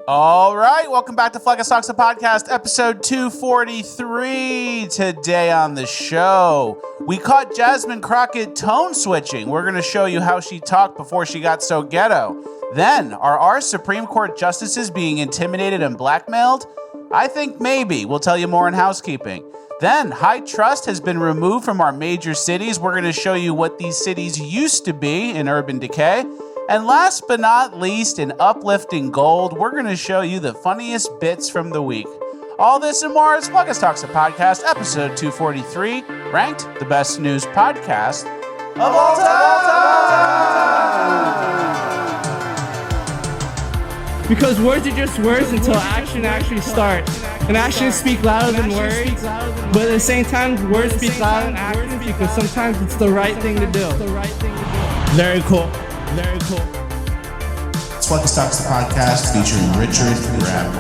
All right, welcome back to Flex Talks, the podcast, episode 243. Today on the show, we caught Jasmine Crockett tone switching. We're going to show you how she talked before she got so ghetto. Then, are our Supreme Court justices being intimidated and blackmailed? I think maybe. We'll tell you more in housekeeping. Then, high trust has been removed from our major cities. We're going to show you what these cities used to be in urban decay. And last but not least, in uplifting gold, we're going to show you the funniest bits from the week. All this and more is Flex Talks, the podcast, episode 243, ranked the best news podcast of all time. Because words are just words until action actually starts. And actions speak louder than words. But at the same time, words speak louder than actions because sometimes it's the right thing to do. Very cool. Very cool. It's Flex Talks, the podcast featuring Richard Grab.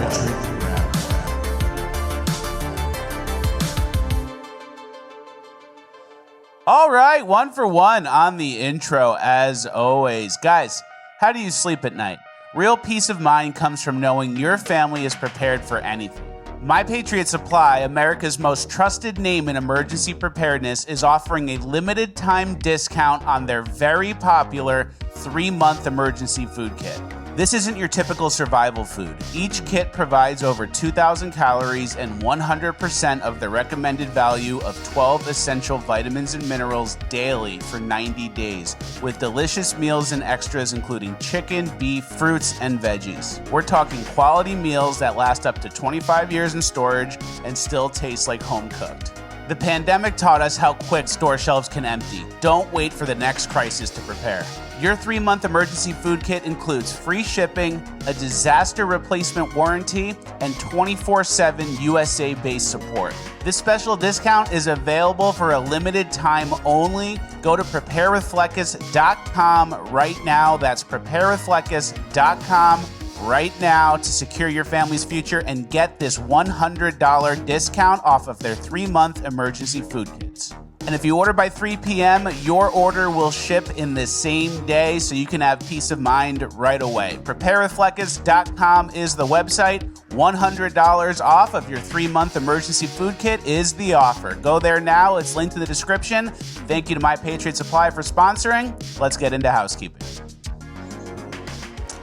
All right, one for one on the intro as always. Guys, how do you sleep at night? Real peace of mind comes from knowing your family is prepared for anything. My Patriot Supply, America's most trusted name in emergency preparedness, is offering a limited time discount on their very popular 3-month emergency food kit. This isn't your typical survival food. Each kit provides over 2,000 calories and 100% of the recommended value of 12 essential vitamins and minerals daily for 90 days, with delicious meals and extras including chicken, beef, fruits, and veggies. We're talking quality meals that last up to 25 years in storage and still taste like home cooked. The pandemic taught us how quick store shelves can empty. Don't wait for the next crisis to prepare. Your 3-month emergency food kit includes free shipping, a disaster replacement warranty, and 24/7 USA-based support. This special discount is available for a limited time only. Go to preparewithfleckus.com right now. That's preparewithfleckus.com right now to secure your family's future and get this $100 discount off of their 3-month emergency food kits. And if you order by 3 p.m., your order will ship in the same day so you can have peace of mind right away. Preparewithfleckus.com is the website. $100 off of your 3-month emergency food kit is the offer. Go there now. It's linked in the description. Thank you to My Patriot Supply for sponsoring. Let's get into housekeeping.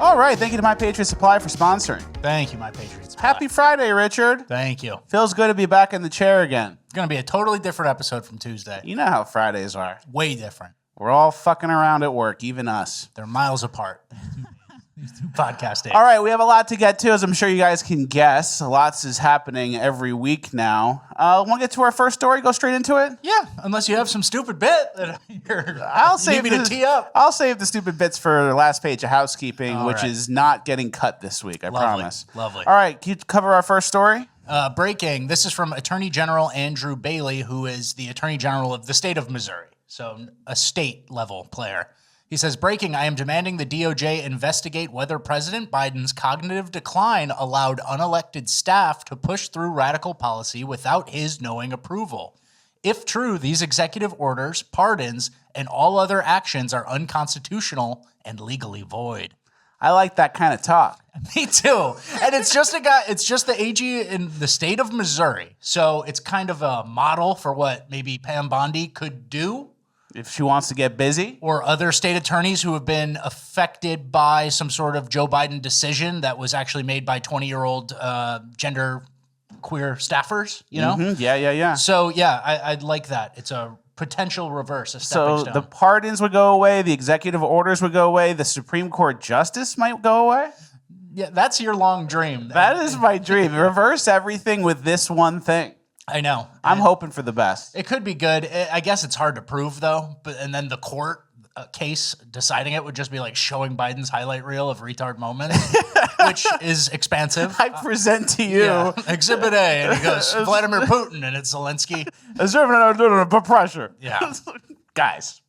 All right. Thank you to My Patriot Supply for sponsoring. Thank you, My Patriot Supply. Happy Friday, Richard. Thank you. Feels good to be back in the chair again. It's going to be a totally different episode from Tuesday. You know how Fridays are. Way different. We're all fucking around at work, even us. They're miles apart. These two podcast days. All right, we have a lot to get to, as I'm sure you guys can guess. Lots is happening every week now. Want to get to our first story? Go straight into it? Yeah, unless you have some stupid bit that I'll need me to tee up. I'll save the stupid bits for the last page of housekeeping, All which right. is not getting cut this week, I promise. Lovely. All right, can you cover our first story? Breaking. This is from Attorney General Andrew Bailey, who is the Attorney General of the state of Missouri, so a state-level player. He says, breaking, I am demanding the DOJ investigate whether President Biden's cognitive decline allowed unelected staff to push through radical policy without his knowing approval. If true, these executive orders, pardons, and all other actions are unconstitutional and legally void. I like that kind of talk. Me too. And it's just the AG in the state of Missouri. So it's kind of a model for what maybe Pam Bondi could do. If she wants to get busy. Or other state attorneys who have been affected by some sort of Joe Biden decision that was actually made by 20-year-old gender queer staffers, you know? Mm-hmm. Yeah. So, yeah, I'd like that. It's a potential reverse, a stepping stone. So the pardons would go away, the executive orders would go away, the Supreme Court justice might go away? Yeah, that's your long dream. That is my dream. Reverse everything with this one thing. I know. I'm hoping for the best. It could be good. I guess it's hard to prove, though. And then the court case deciding it would just be like showing Biden's highlight reel of retard moments, which is expansive. I present to you Exhibit A, and he goes, Vladimir Putin, and it's Zelensky. But pressure. Yeah. Guys,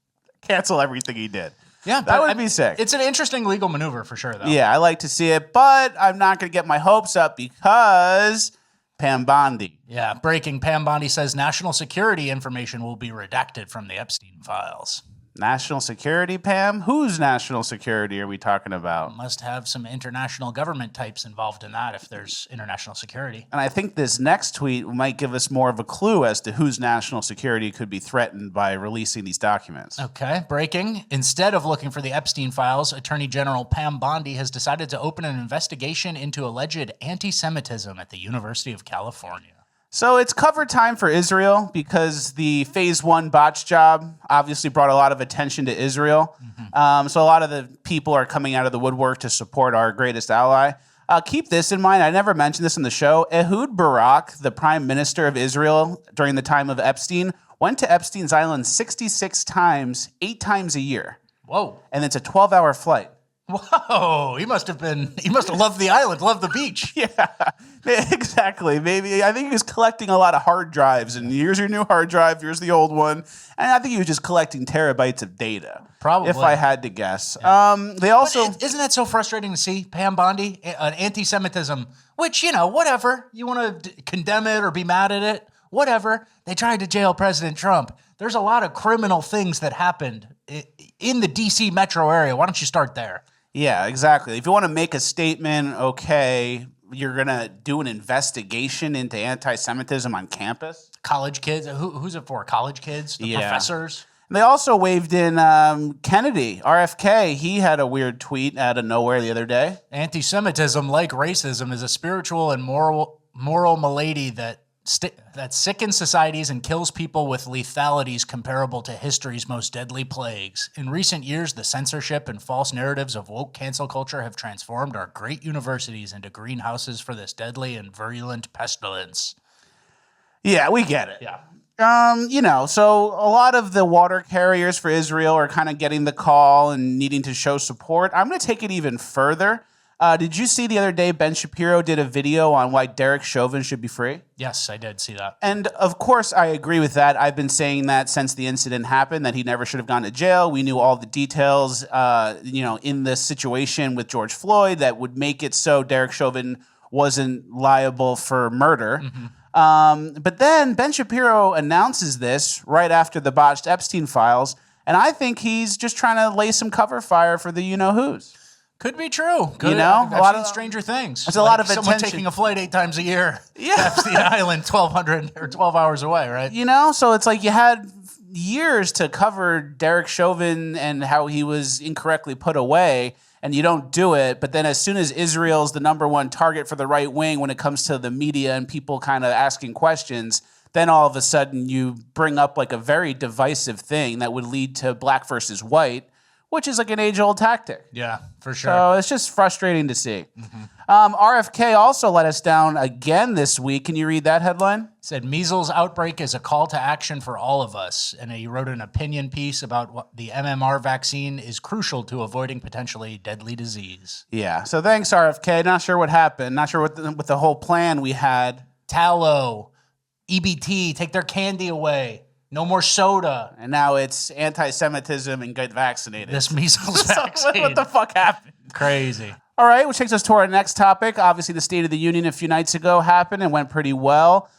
cancel everything he did. Yeah, that would be sick. It's an interesting legal maneuver for sure, though. Yeah, I like to see it, but I'm not going to get my hopes up because Pam Bondi. Yeah, breaking. Pam Bondi says national security information will be redacted from the Epstein files. National security, Pam? Whose national security are we talking about? Must have some international government types involved in that if there's international security. And I think this next tweet might give us more of a clue as to whose national security could be threatened by releasing these documents. Okay, breaking. Instead of looking for the Epstein files, Attorney General Pam Bondi has decided to open an investigation into alleged anti-Semitism at the University of California. So it's cover time for Israel because the phase 1 botch job obviously brought a lot of attention to Israel. So a lot of the people are coming out of the woodwork to support our greatest ally. Keep this in mind. I never mentioned this in the show. Ehud Barak, the prime minister of Israel during the time of Epstein, went to Epstein's island 66 times, 8 times a year. Whoa. And it's a 12-hour flight. Whoa, he must have loved the island, loved the beach. Yeah, exactly. Maybe I think he was collecting a lot of hard drives, and here's your new hard drive, here's the old one, and I think he was just collecting terabytes of data. Probably, if I had to guess. Yeah. They also isn't that so frustrating to see Pam Bondi, an anti-Semitism, which whatever you want to condemn it or be mad at it, whatever. They tried to jail President Trump. There's a lot of criminal things that happened in the D.C. metro area. Why don't you start there? Yeah, exactly. If you want to make a statement, okay, you're going to do an investigation into anti-Semitism on campus? College kids? Who's it for? College kids? The professors? They also waved in Kennedy, RFK. He had a weird tweet out of nowhere the other day. Anti-Semitism, like racism, is a spiritual and moral malady that sickens societies and kills people with lethalities comparable to history's most deadly plagues. In recent years, the censorship and false narratives of woke cancel culture have transformed our great universities into greenhouses for this deadly and virulent pestilence. Yeah, we get it. Yeah. So a lot of the water carriers for Israel are kind of getting the call and needing to show support. I'm going to take it even further. Did you see the other day Ben Shapiro did a video on why Derek Chauvin should be free? Yes, I did see that. And of course, I agree with that. I've been saying that since the incident happened, that he never should have gone to jail. We knew all the details, in this situation with George Floyd that would make it so Derek Chauvin wasn't liable for murder. But then Ben Shapiro announces this right after the botched Epstein files, and I think he's just trying to lay some cover fire for the you-know-whos. Could be true. I've seen Stranger Things. There's a lot of someone attention. Taking a flight 8 times a year. Yeah. Epstein Island, 12 hours away, right? So it's like you had years to cover Derek Chauvin and how he was incorrectly put away, and you don't do it. But then as soon as Israel's the number one target for the right wing when it comes to the media and people kind of asking questions, then all of a sudden you bring up like a very divisive thing that would lead to black versus white, which is like an age-old tactic. Yeah, for sure. So it's just frustrating to see. RFK also let us down again this week. Can you read that headline? It said, measles outbreak is a call to action for all of us. And he wrote an opinion piece about what the MMR vaccine is crucial to avoiding potentially deadly disease. Yeah, so thanks, RFK. Not sure what happened. Not sure what the whole plan we had. Tallow, EBT, take their candy away. No more soda. And now it's anti-Semitism and get vaccinated. This measles vaccine. What the fuck happened? Crazy. All right, which takes us to our next topic. Obviously, the State of the Union a few nights ago happened and went pretty well.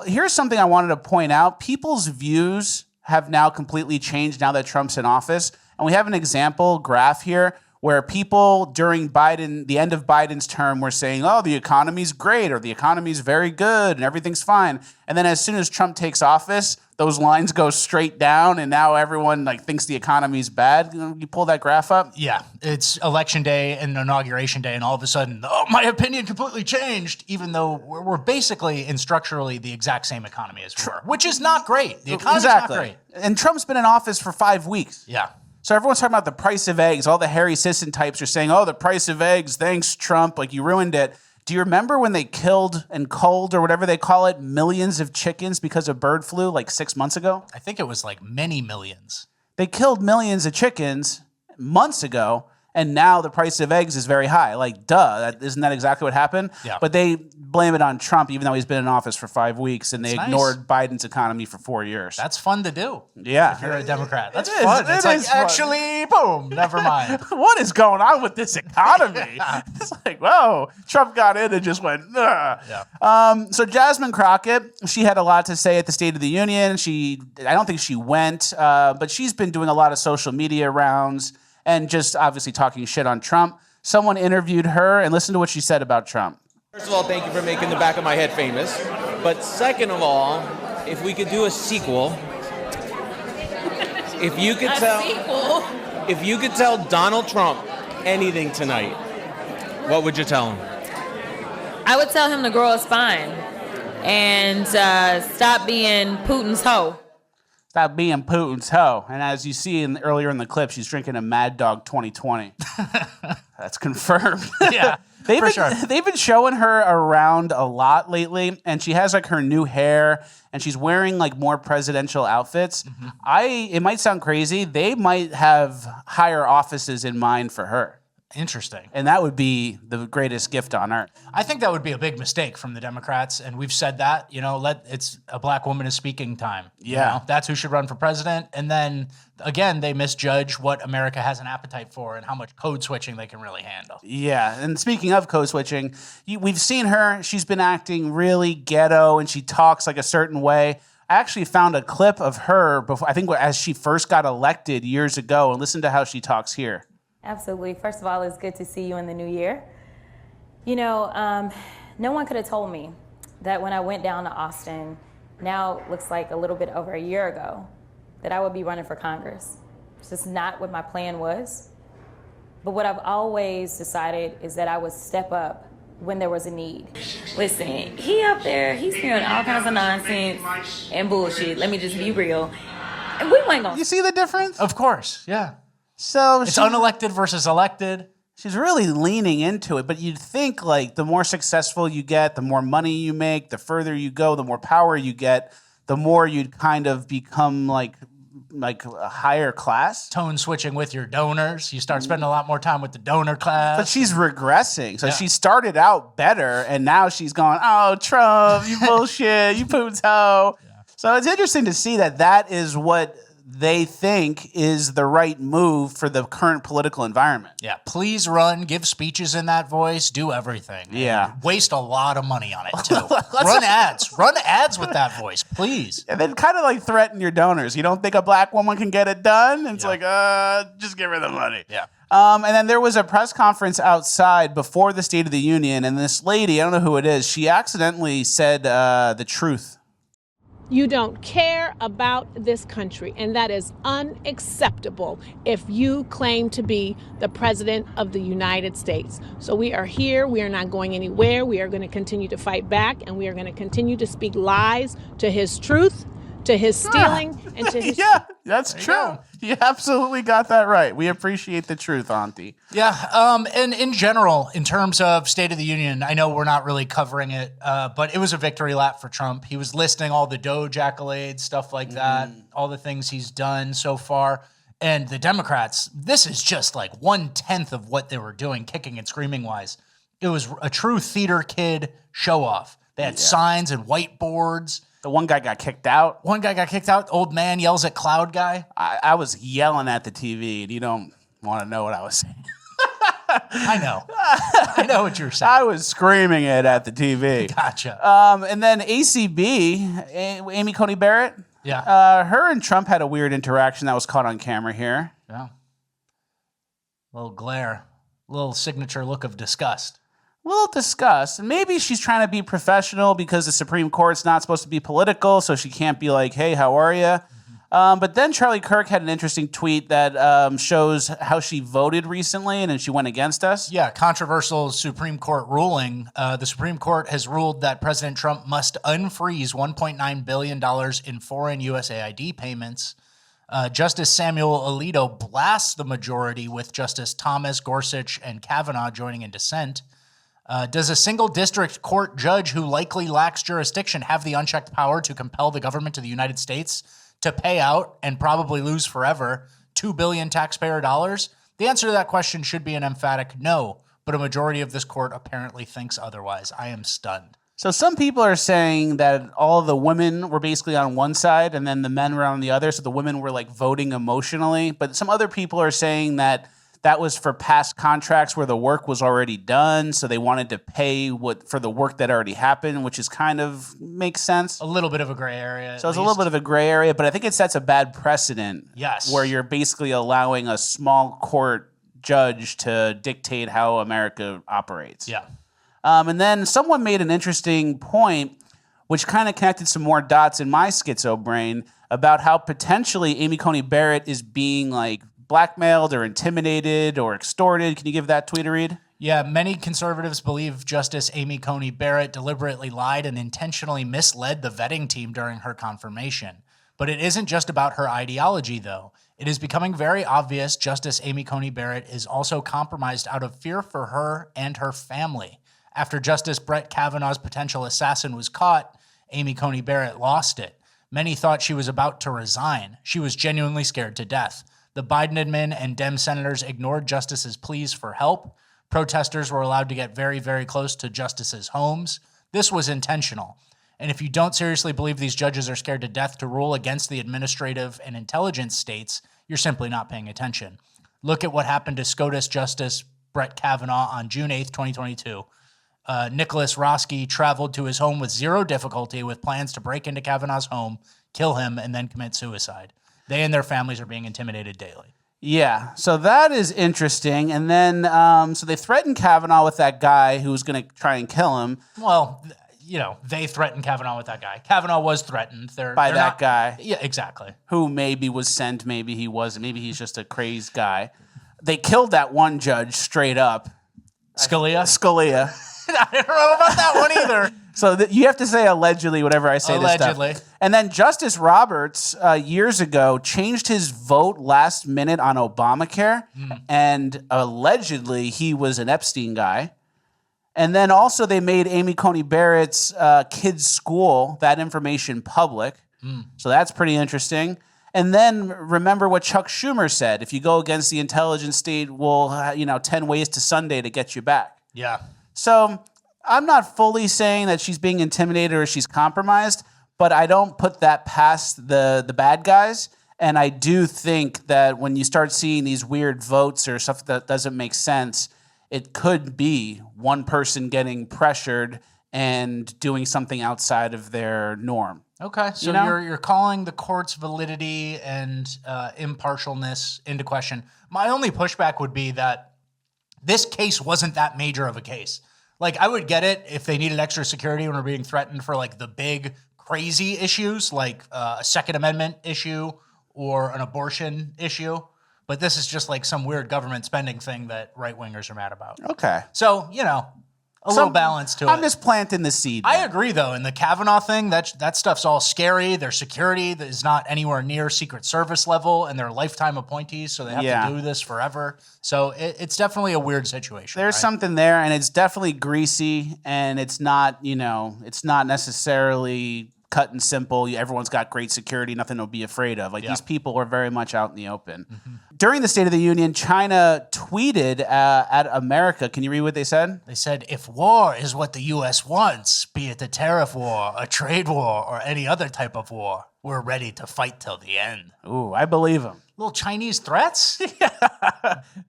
Here's something I wanted to point out. People's views have now completely changed now that Trump's in office. And we have an example graph here where people during the end of Biden's term were saying, oh, the economy's great or the economy's very good and everything's fine. And then as soon as Trump takes office, those lines go straight down and now everyone thinks the economy's bad. You pull that graph up? Yeah, it's election day and inauguration day and all of a sudden, my opinion completely changed, even though we're basically and structurally the exact same economy as we were, which is not great. The economy's not great. And Trump's been in office for 5 weeks. Yeah. So everyone's talking about the price of eggs. All the Harry Sisson types are saying, oh, the price of eggs, thanks, Trump, you ruined it. Do you remember when they killed and culled or whatever they call it, millions of chickens because of bird flu 6 months ago? I think it was many millions. They killed millions of chickens months ago, And now the price of eggs is very high. Like, duh, isn't that exactly what happened? Yeah. But they blame it on Trump, even though he's been in office for 5 weeks, and they That's ignored Biden's economy for 4 years. That's fun to do. Yeah. If you're a Democrat. That's It is. fun. It It's like, is fun. actually, boom, never mind. What is going on with this economy? It's like, whoa, Trump got in and just went, ugh. Yeah. So Jasmine Crockett, she had a lot to say at the State of the Union. I don't think she went, but she's been doing a lot of social media rounds and just obviously talking shit on Trump. Someone interviewed her, and listen to what she said about Trump. First of all, thank you for making the back of my head famous. But second of all, if we could do a sequel, if you could tell Donald Trump anything tonight, what would you tell him? I would tell him to grow a spine and stop being Putin's hoe. Stop being Putin's hoe. And as you see earlier in the clip, she's drinking a Mad Dog 2020. That's confirmed. Yeah, They've been showing her around a lot lately, and she has like her new hair, and she's wearing like more presidential outfits. It might sound crazy. They might have higher offices in mind for her. Interesting. And that would be the greatest gift on earth. I think that would be a big mistake from the Democrats, and we've said that. It's a black woman is speaking time. Yeah. That's who should run for president. And then again, they misjudge what America has an appetite for and how much code switching they can really handle. Yeah, and speaking of code switching, we've seen her. She's been acting really ghetto, and she talks like a certain way. I actually found a clip of her before, I think as she first got elected years ago, and listen to how she talks here. Absolutely. First of all, it's good to see you in the new year. No one could have told me that when I went down to Austin, now it looks like a little bit over a year ago, that I would be running for Congress. It's just not what my plan was. But what I've always decided is that I would step up when there was a need. Listen, he up there, he's hearing all kinds of nonsense and bullshit. Let me just be real. And we ain't gonna. You see the difference? Of course, yeah. So It's unelected versus elected. She's really leaning into it, but you'd think like the more successful you get, the more money you make, the further you go, the more power you get, the more you'd kind of become like a higher class. Tone switching with your donors. You start spending a lot more time with the donor class. But she's regressing. So she started out better, and now she's going, oh, Trump, you bullshit, you Putin's hoe. Yeah. So it's interesting to see that is what they think is the right move for the current political environment. Yeah, please run, give speeches in that voice, do everything. Yeah. Waste a lot of money on it, too. Run ads with that voice, please. And then kind of like threaten your donors. You don't think a black woman can get it done? And it's like, just give her the money. Yeah. And then there was a press conference outside before the State of the Union, and this lady, I don't know who it is, she accidentally said the truth. You don't care about this country, and that is unacceptable if you claim to be the president of the United States. So we are here. We are not going anywhere. We are going to continue to fight back, and we are going to continue to speak lies to his truth, to his stealing, and to his... Yeah, that's true. You absolutely got that right. We appreciate the truth, Auntie. Yeah, and in general, in terms of State of the Union, I know we're not really covering it, but it was a victory lap for Trump. He was listing all the DOGE accolades, stuff like that, all the things he's done so far. And the Democrats, this is just like 1/10 of what they were doing, kicking and screaming wise. It was a true theater kid show off. They had signs and whiteboards. The one guy got kicked out. One guy got kicked out. Old man yells at cloud guy. I was yelling at the TV, and you don't want to know what I was saying. I know. I know what you're saying. I was screaming it at the TV. Gotcha. And then ACB, Amy Coney Barrett. Yeah. Her and Trump had a weird interaction that was caught on camera here. Yeah. Little glare. Little signature look of disgust. A little disgust. And maybe she's trying to be professional because the Supreme Court's not supposed to be political, so she can't be like, hey, how are you? But then Charlie Kirk had an interesting tweet that shows how she voted recently, and then she went against us. Yeah, controversial Supreme Court ruling. The Supreme Court has ruled that President Trump must unfreeze $1.9 billion in foreign USAID payments. Justice Samuel Alito blasts the majority with Justice Thomas, Gorsuch, and Kavanaugh joining in dissent. Does a single district court judge who likely lacks jurisdiction have the unchecked power to compel the government of the United States to pay out and probably lose forever $2 billion taxpayer dollars? The answer to that question should be an emphatic no, but a majority of this court apparently thinks otherwise. I am stunned. So some people are saying that all of the women were basically on one side and then the men were on the other, so the women were like voting emotionally. But some other people are saying that that was for past contracts where the work was already done, so they wanted to pay for the work that already happened, which is kind of makes sense. A little bit of a gray area. So it's a little bit of a gray area, but I think it sets a bad precedent. Yes. Where you're basically allowing a small court judge to dictate how America operates. Yeah. And then someone made an interesting point, which kind of connected some more dots in my schizo brain about how potentially Amy Coney Barrett is being like blackmailed or intimidated or extorted. Can you give that tweet a read? Yeah, many conservatives believe Justice Amy Coney Barrett deliberately lied and intentionally misled the vetting team during her confirmation. But it isn't just about her ideology, though. It is becoming very obvious Justice Amy Coney Barrett is also compromised out of fear for her and her family. After Justice Brett Kavanaugh's potential assassin was caught, Amy Coney Barrett lost it. Many thought she was about to resign. She was genuinely scared to death. The Biden admin and Dem senators ignored Justice's pleas for help. Protesters were allowed to get very, very close to Justice's homes. This was intentional. And if you don't seriously believe these judges are scared to death to rule against the administrative and intelligence states, you're simply not paying attention. Look at what happened to SCOTUS Justice Brett Kavanaugh on June 8th, 2022. Nicholas Roski traveled to his home with zero difficulty with plans to break into Kavanaugh's home, kill him, and then commit suicide. They and their families are being intimidated daily. Yeah, so that is interesting. And then, so they threatened Kavanaugh with that guy who was going to try and kill him. Well, you know, they threatened Kavanaugh with that guy. Kavanaugh was threatened. By that guy. Yeah, exactly. Who maybe was sent, maybe he wasn't. Maybe he's just a crazed guy. They killed that one judge straight up. Scalia. I don't know about that one either. So you have to say allegedly whenever I say allegedly. This stuff. And then Justice Roberts, years ago, changed his vote last minute on Obamacare. And allegedly, he was an Epstein guy. And then also they made Amy Coney Barrett's kids' school, that information public. So that's pretty interesting. And then remember what Chuck Schumer said. If you go against the intelligence state, we'll, 10 ways to Sunday to get you back. Yeah. So I'm not fully saying that she's being intimidated or she's compromised, but I don't put that past the bad guys. And I do think that when you start seeing these weird votes or stuff that doesn't make sense, it could be one person getting pressured and doing something outside of their norm. Okay, so you're calling the court's validity and impartialness into question. My only pushback would be that this case wasn't that major of a case. Like, I would get it if they needed extra security when we're being threatened for, like, the big, crazy issues, like a Second Amendment issue or an abortion issue. But this is just, like, some weird government spending thing that right-wingers are mad about. Okay. So, a little balance to it. I'm just planting the seed. I agree, though. And the Kavanaugh thing, that stuff's all scary. Their security is not anywhere near Secret Service level, and they're lifetime appointees, so they have to do this forever. So it's definitely a weird situation. There's something there, and it's definitely greasy, and it's not, it's not necessarily cut and simple. Everyone's got great security, nothing to be afraid of. These people are very much out in the open. During the State of the Union, China tweeted at America. Can you read what they said? They said, if war is what the U.S. wants, be it a tariff war, a trade war, or any other type of war, we're ready to fight till the end. Ooh, I believe them. Little Chinese threats?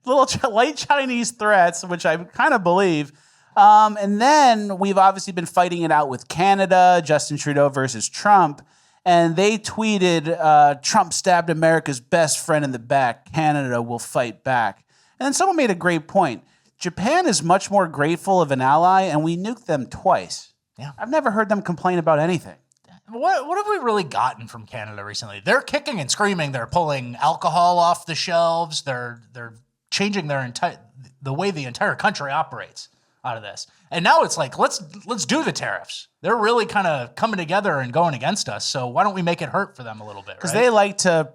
Little light Chinese threats, which I kind of believe. And then we've obviously been fighting it out with Canada, Justin Trudeau versus Trump. And they tweeted, Trump stabbed America's best friend in the back. Canada will fight back. And then someone made a great point. Japan is much more grateful of an ally, and we nuked them twice. Yeah. I've never heard them complain about anything. What have we really gotten from Canada recently? They're kicking and screaming. They're pulling alcohol off the shelves. They're changing the way the entire country operates out of this. And now it's like, let's do the tariffs. They're really kind of coming together and going against us. So why don't we make it hurt for them a little bit? Because they like to,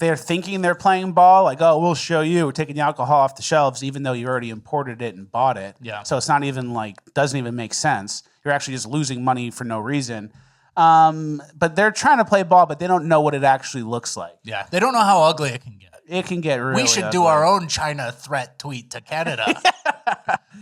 they're thinking they're playing ball. Like, oh, we'll show you. We're taking the alcohol off the shelves, even though you already imported it and bought it. Yeah. So it's not even doesn't even make sense. You're actually just losing money for no reason. But they're trying to play ball, but they don't know what it actually looks like. Yeah. They don't know how ugly it can get. It can get really We should ugly. do our own China threat tweet to Canada.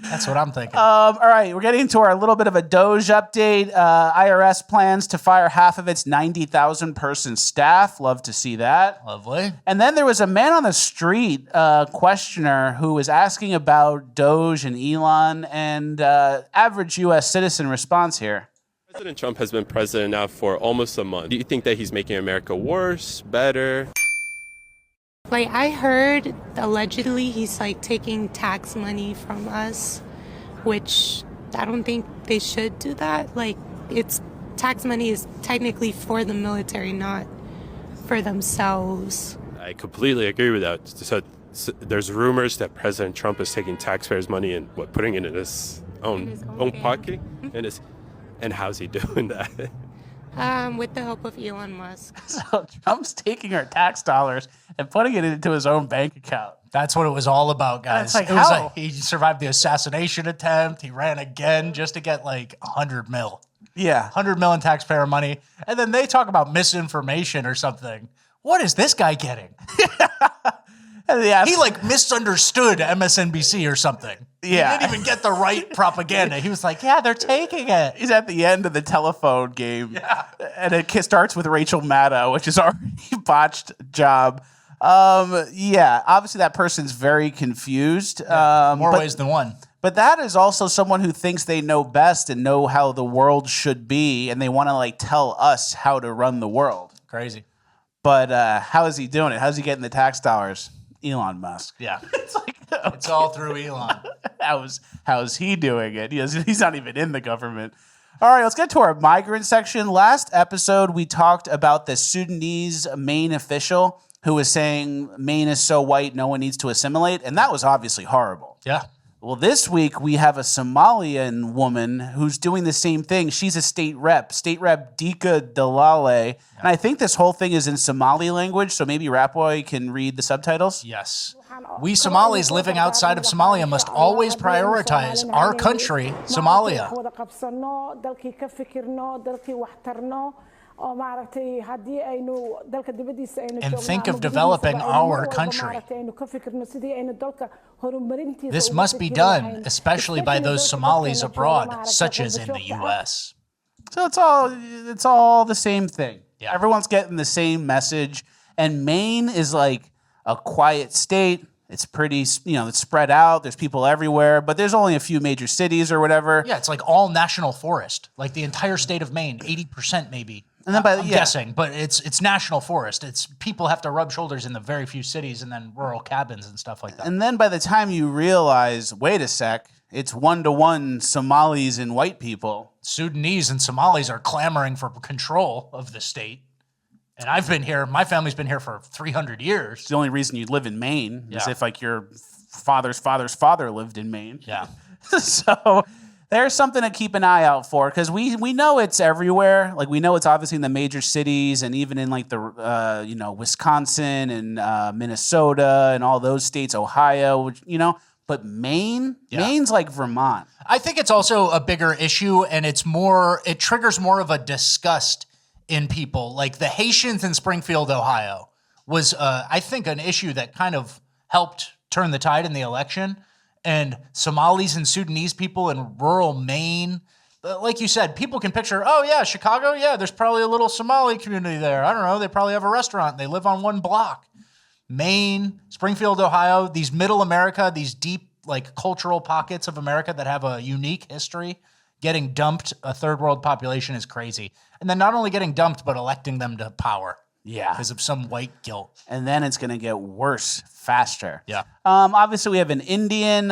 That's what I'm thinking. All right, we're getting into our little bit of a DOGE update. IRS plans to fire half of its 90,000 person staff. Love to see that. Lovely. And then there was a man on the street, questioner, who was asking about DOGE and Elon, and average U.S. citizen response here. President Trump has been president now for almost a month. Do you think that he's making America worse, better? Like, I heard allegedly he's like taking tax money from us, which I don't think they should do that. Like, it's tax money is technically for the military, not for themselves. I completely agree with that. So there's rumors that President Trump is taking taxpayers' money and putting it in his own pocket, and how's he doing that? With the help of Elon Musk. So Trump's taking our tax dollars and putting it into his own bank account. That's what it was all about, guys. That's like, it was how? like he survived the assassination attempt. He ran again just to get like 100 mil. Yeah. 100 mil in taxpayer money. And then they talk about misinformation or something. What is this guy getting? He like misunderstood MSNBC or something. Yeah. He didn't even get the right propaganda. He was like, yeah, they're taking it. He's at the end of the telephone game. Yeah. And it starts with Rachel Maddow, which is already a botched job. Yeah, obviously that person's very confused. More ways than one. But that is also someone who thinks they know best and know how the world should be, and they want to like tell us how to run the world. Crazy. But how is he doing it? How's he getting the tax dollars? Elon Musk. Yeah. It's like, okay. It's all through Elon. How's he doing it? He's not even in the government. All right, let's get to our migrant section. Last episode, we talked about the Sudanese Maine official who was saying Maine is so white, no one needs to assimilate. And that was obviously horrible. Yeah. Well, this week we have a Somalian woman who's doing the same thing. She's a state rep Dika Dalale. And I think this whole thing is in Somali language, so maybe Rapboy can read the subtitles. Yes. We Somalis living outside of Somalia must always prioritize our country, Somalia. And think of developing our country. This must be done, especially by those Somalis abroad, such as in the U.S. So it's all the same thing. Yeah. Everyone's getting the same message. And Maine is like a quiet state. It's pretty, it's spread out. There's people everywhere, but there's only a few major cities or whatever. Yeah, it's like all national forest, like the entire state of Maine, 80% maybe. And then I'm guessing, but it's national forest. It's people have to rub shoulders in the very few cities and then rural cabins and stuff like that. And then by the time you realize, wait a sec, it's 1-to-1 Somalis and white people. Sudanese and Somalis are clamoring for control of the state. And I've been here, my family's been here for 300 years. It's the only reason you live in Maine is if like your father's father's father lived in Maine. Yeah. So there's something to keep an eye out for because we know it's everywhere. Like we know it's obviously in the major cities and even in like the Wisconsin and Minnesota and all those states, Ohio, which, but Maine's like Vermont. I think it's also a bigger issue and it triggers more of a disgust in people. Like the Haitians in Springfield, Ohio was, I think, an issue that kind of helped turn the tide in the election. And Somalis and Sudanese people in rural Maine, like you said, people can picture, oh yeah, Chicago, yeah, there's probably a little Somali community there. I don't know, they probably have a restaurant. They live on one block. Maine, Springfield, Ohio, these middle America, these deep like cultural pockets of America that have a unique history, getting dumped a third world population is crazy. And then not only getting dumped, but electing them to power. Yeah. Because of some white guilt. And then it's going to get worse faster. Yeah. Obviously, we have an Indian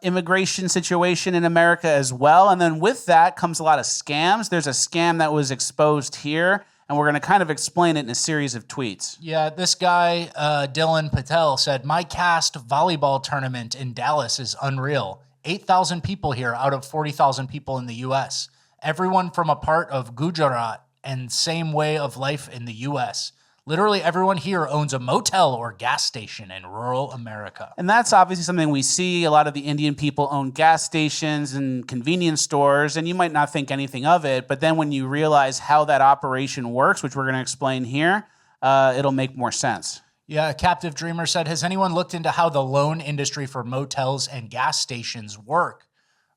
immigration situation in America as well. And then with that comes a lot of scams. There's a scam that was exposed here, and we're going to kind of explain it in a series of tweets. Yeah, this guy, Dylan Patel, said, my cast volleyball tournament in Dallas is unreal. 8,000 people here out of 40,000 people in the U.S. Everyone from a part of Gujarat and same way of life in the U.S. Literally everyone here owns a motel or gas station in rural America. And that's obviously something we see. A lot of the Indian people own gas stations and convenience stores, and you might not think anything of it, but then when you realize how that operation works, which we're going to explain here, it'll make more sense. Yeah, Captive Dreamer said, has anyone looked into how the loan industry for motels and gas stations work?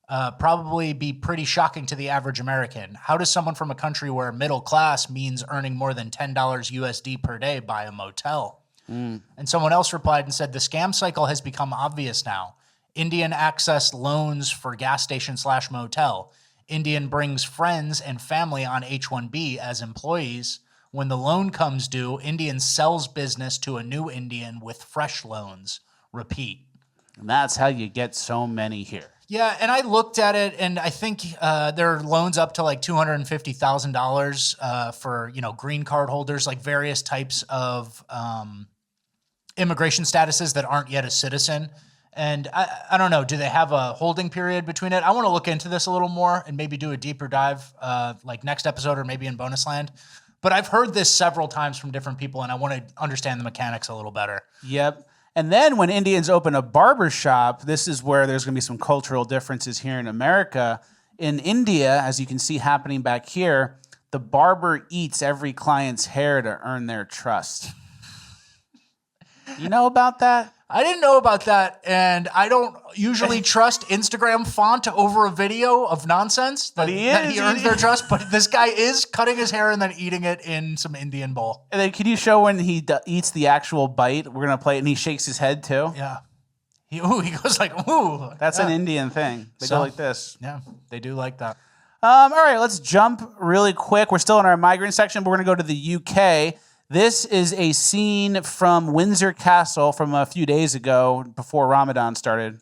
Probably be pretty shocking to the average American. How does someone from a country where middle class means earning more than $10 USD per day buy a motel? And someone else replied and said, the scam cycle has become obvious now. Indian accessed loans for gas station / motel. Indian brings friends and family on H-1B as employees. When the loan comes due, Indian sells business to a new Indian with fresh loans. Repeat. And that's how you get so many here. Yeah, and I looked at it, and I think there are loans up to like $250,000 for green card holders, like various types of immigration statuses that aren't yet a citizen. And I don't know, do they have a holding period between it? I want to look into this a little more and maybe do a deeper dive like next episode or maybe in bonus land. But I've heard this several times from different people, and I want to understand the mechanics a little better. Yep. And then when Indians open a barber shop, this is where there's going to be some cultural differences here in America. In India, as you can see happening back here, the barber eats every client's hair to earn their trust. You know about that? I didn't know about that, and I don't usually trust Instagram font over a video of nonsense that he earns their trust, but this guy is cutting his hair and then eating it in some Indian bowl. And then can you show when he eats the actual bite? We're going to play it, and he shakes his head too. Yeah. He goes like, ooh. That's an Indian thing. They go like this. Yeah, they do like that. All right, let's jump really quick. We're still in our migrant section, but we're going to go to the UK. This is a scene from Windsor Castle from a few days ago before Ramadan started.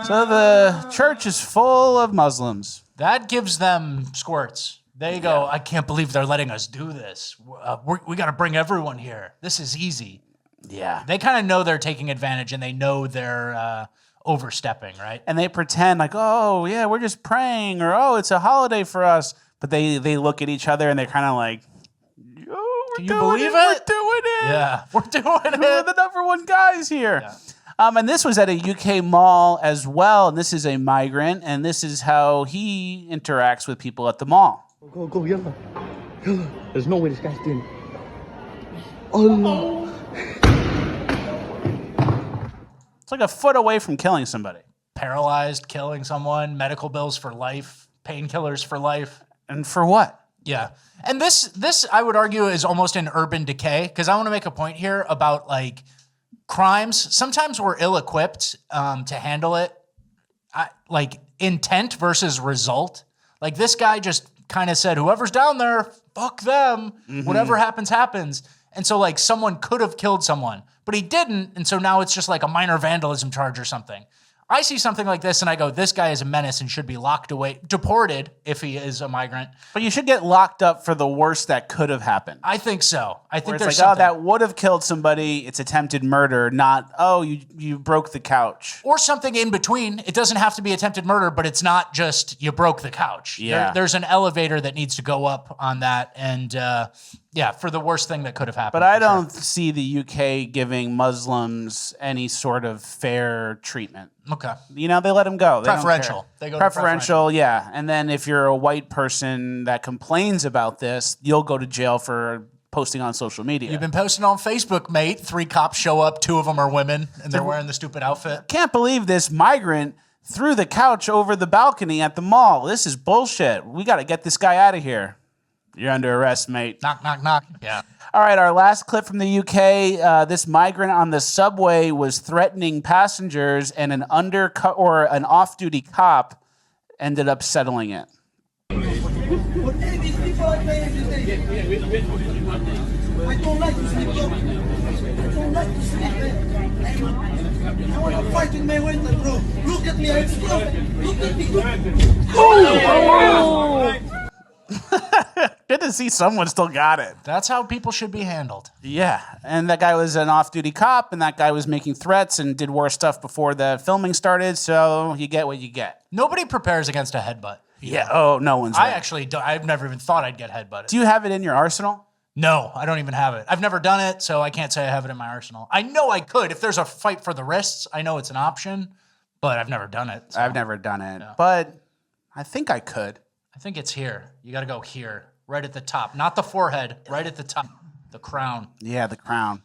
So the church is full of Muslims. That gives them squirts. They go, I can't believe they're letting us do this. We got to bring everyone here. This is easy. Yeah. They kind of know they're taking advantage and they know they're overstepping, right? And they pretend like, oh, yeah, we're just praying, or oh, it's a holiday for us. But they look at each other and they're kind of like, oh, Can you believe it? We're doing it. Yeah, we're doing it. We're the number one guys here. Yeah. And this was at a UK mall as well. And this is a migrant. And this is how he interacts with people at the mall. Go, yalla. There's no way this guy's doing it. Oh, no. It's like a foot away from killing somebody. Paralyzed, killing someone, medical bills for life, painkillers for life. And for what? Yeah. And this I would argue is almost an urban decay, because I want to make a point here about like crimes. Sometimes we're ill-equipped to handle it. Like intent versus result. Like this guy just kind of said, whoever's down there, fuck them. Mm-hmm. Whatever happens, happens. And so like someone could have killed someone, but he didn't. And so now it's just like a minor vandalism charge or something. I see something like this and I go, this guy is a menace and should be locked away, deported if he is a migrant. But you should get locked up for the worst that could have happened. I think so. I think it's there's like, something. oh, that would have killed somebody. It's attempted murder, not, oh, you broke the couch. Or something in between. It doesn't have to be attempted murder, but it's not just you broke the couch. Yeah. There's an elevator that needs to go up on that. And yeah, for the worst thing that could have happened. But I don't see the UK giving Muslims any sort of fair treatment. Okay. You know, they let them go. Preferential. They go preferential, yeah. And then if you're a white person that complains about this, you'll go to jail for posting on social media. You've been posting on Facebook, mate. 3 cops show up, 2 of them are women, and they're wearing the stupid outfit. Can't believe this migrant threw the couch over the balcony at the mall. This is bullshit. We got to get this guy out of here. You're under arrest, mate. Knock, knock, knock. Yeah. All right, our last clip from the UK. This migrant on the subway was threatening passengers, and an off-duty cop ended up settling it. I don't like to sleep. I don't like to sleep, man. I want to fight with my winter, bro. Look at me, I'm strong. Look at me. Oh! Good to see someone still got it. That's how people should be handled. Yeah, and that guy was an off-duty cop, and that guy was making threats and did worse stuff before the filming started, so you get what you get. Nobody prepares against a headbutt. Yeah, oh, no one's right. I've never even thought I'd get headbutted. Do you have it in your arsenal? No, I don't even have it. I've never done it, so I can't say I have it in my arsenal. I know I could. If there's a fight for the wrists, I know it's an option, but I've never done it. So. I've never done it, but I think I could. I think it's here. You got to go here, right at the top. Not the forehead, right at the top. The crown. Yeah, the crown.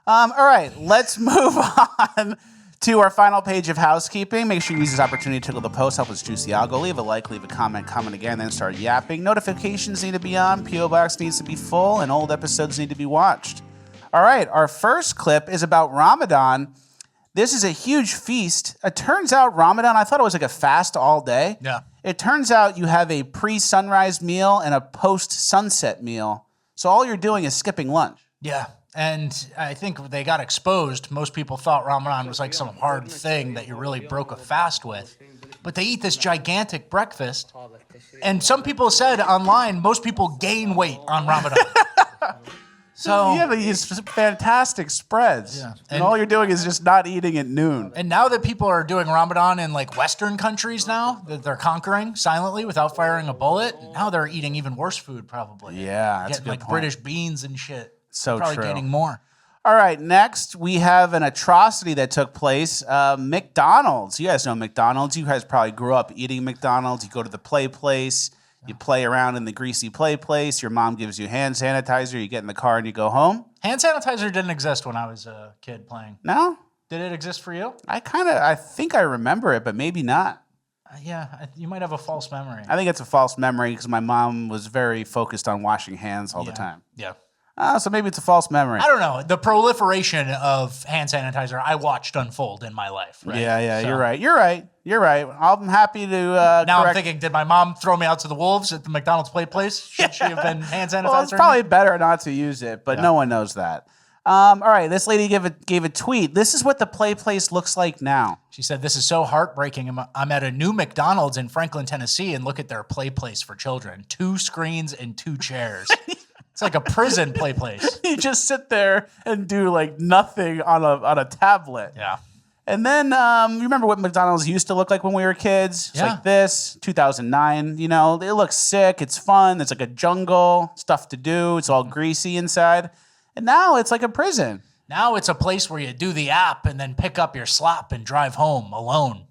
All right, let's move on to our final page of housekeeping. Make sure you use this opportunity to tickle the post, help us juice the algo. Leave a like, leave a comment again, then start yapping. Notifications need to be on, P.O. Box needs to be full, and old episodes need to be watched. All right, our first clip is about Ramadan. This is a huge feast. It turns out Ramadan, I thought it was like a fast all day. Yeah. It turns out you have a pre-sunrise meal and a post-sunset meal. So all you're doing is skipping lunch. Yeah. And I think they got exposed. Most people thought Ramadan was like some hard thing that you really broke a fast with. But they eat this gigantic breakfast. And some people said online, most people gain weight on Ramadan. So yeah, these fantastic spreads. Yeah. And all you're doing is just not eating at noon. And now that people are doing Ramadan in like Western countries now, that they're conquering silently without firing a bullet, now they're eating even worse food probably. Yeah, that's getting a good like point. British beans and shit. So probably true. gaining more. All right, next we have an atrocity that took place. McDonald's. You guys know McDonald's. You guys probably grew up eating McDonald's. You go to the play place. You play around in the greasy play place. Your mom gives you hand sanitizer. You get in the car and you go home. Hand sanitizer didn't exist when I was a kid playing. No? Did it exist for you? I think I remember it, but maybe not. Yeah, you might have a false memory. I think it's a false memory because my mom was very focused on washing hands all the time. Yeah. So maybe it's a false memory. I don't know. The proliferation of hand sanitizer I watched unfold in my life. Right? Yeah, So- you're right. I'm happy to Now I'm correct. thinking, did my mom throw me out to the wolves at the McDonald's play place? Should she have been hand sanitizer? Well, it's probably better not to use it, but no one knows that. All right, this lady gave a tweet. This is what the play place looks like now. She said, "This is so heartbreaking. I'm at a new McDonald's in Franklin, Tennessee, and look at their play place for children. 2 screens and 2 chairs. It's like a prison play place. You just sit there and do like nothing on a tablet. Yeah. And then you remember what McDonald's used to look like when we were kids? It's like this, 2009. You know, it looks sick. It's fun. It's like a jungle, stuff to do. It's all greasy inside. And now it's like a prison. Now it's a place where you do the app and then pick up your slop and drive home alone.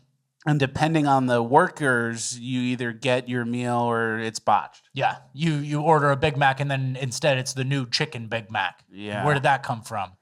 And depending on the workers, you either get your meal or it's botched. Yeah, you order a Big Mac and then instead it's the new chicken Big Mac. Yeah. Where did that come from?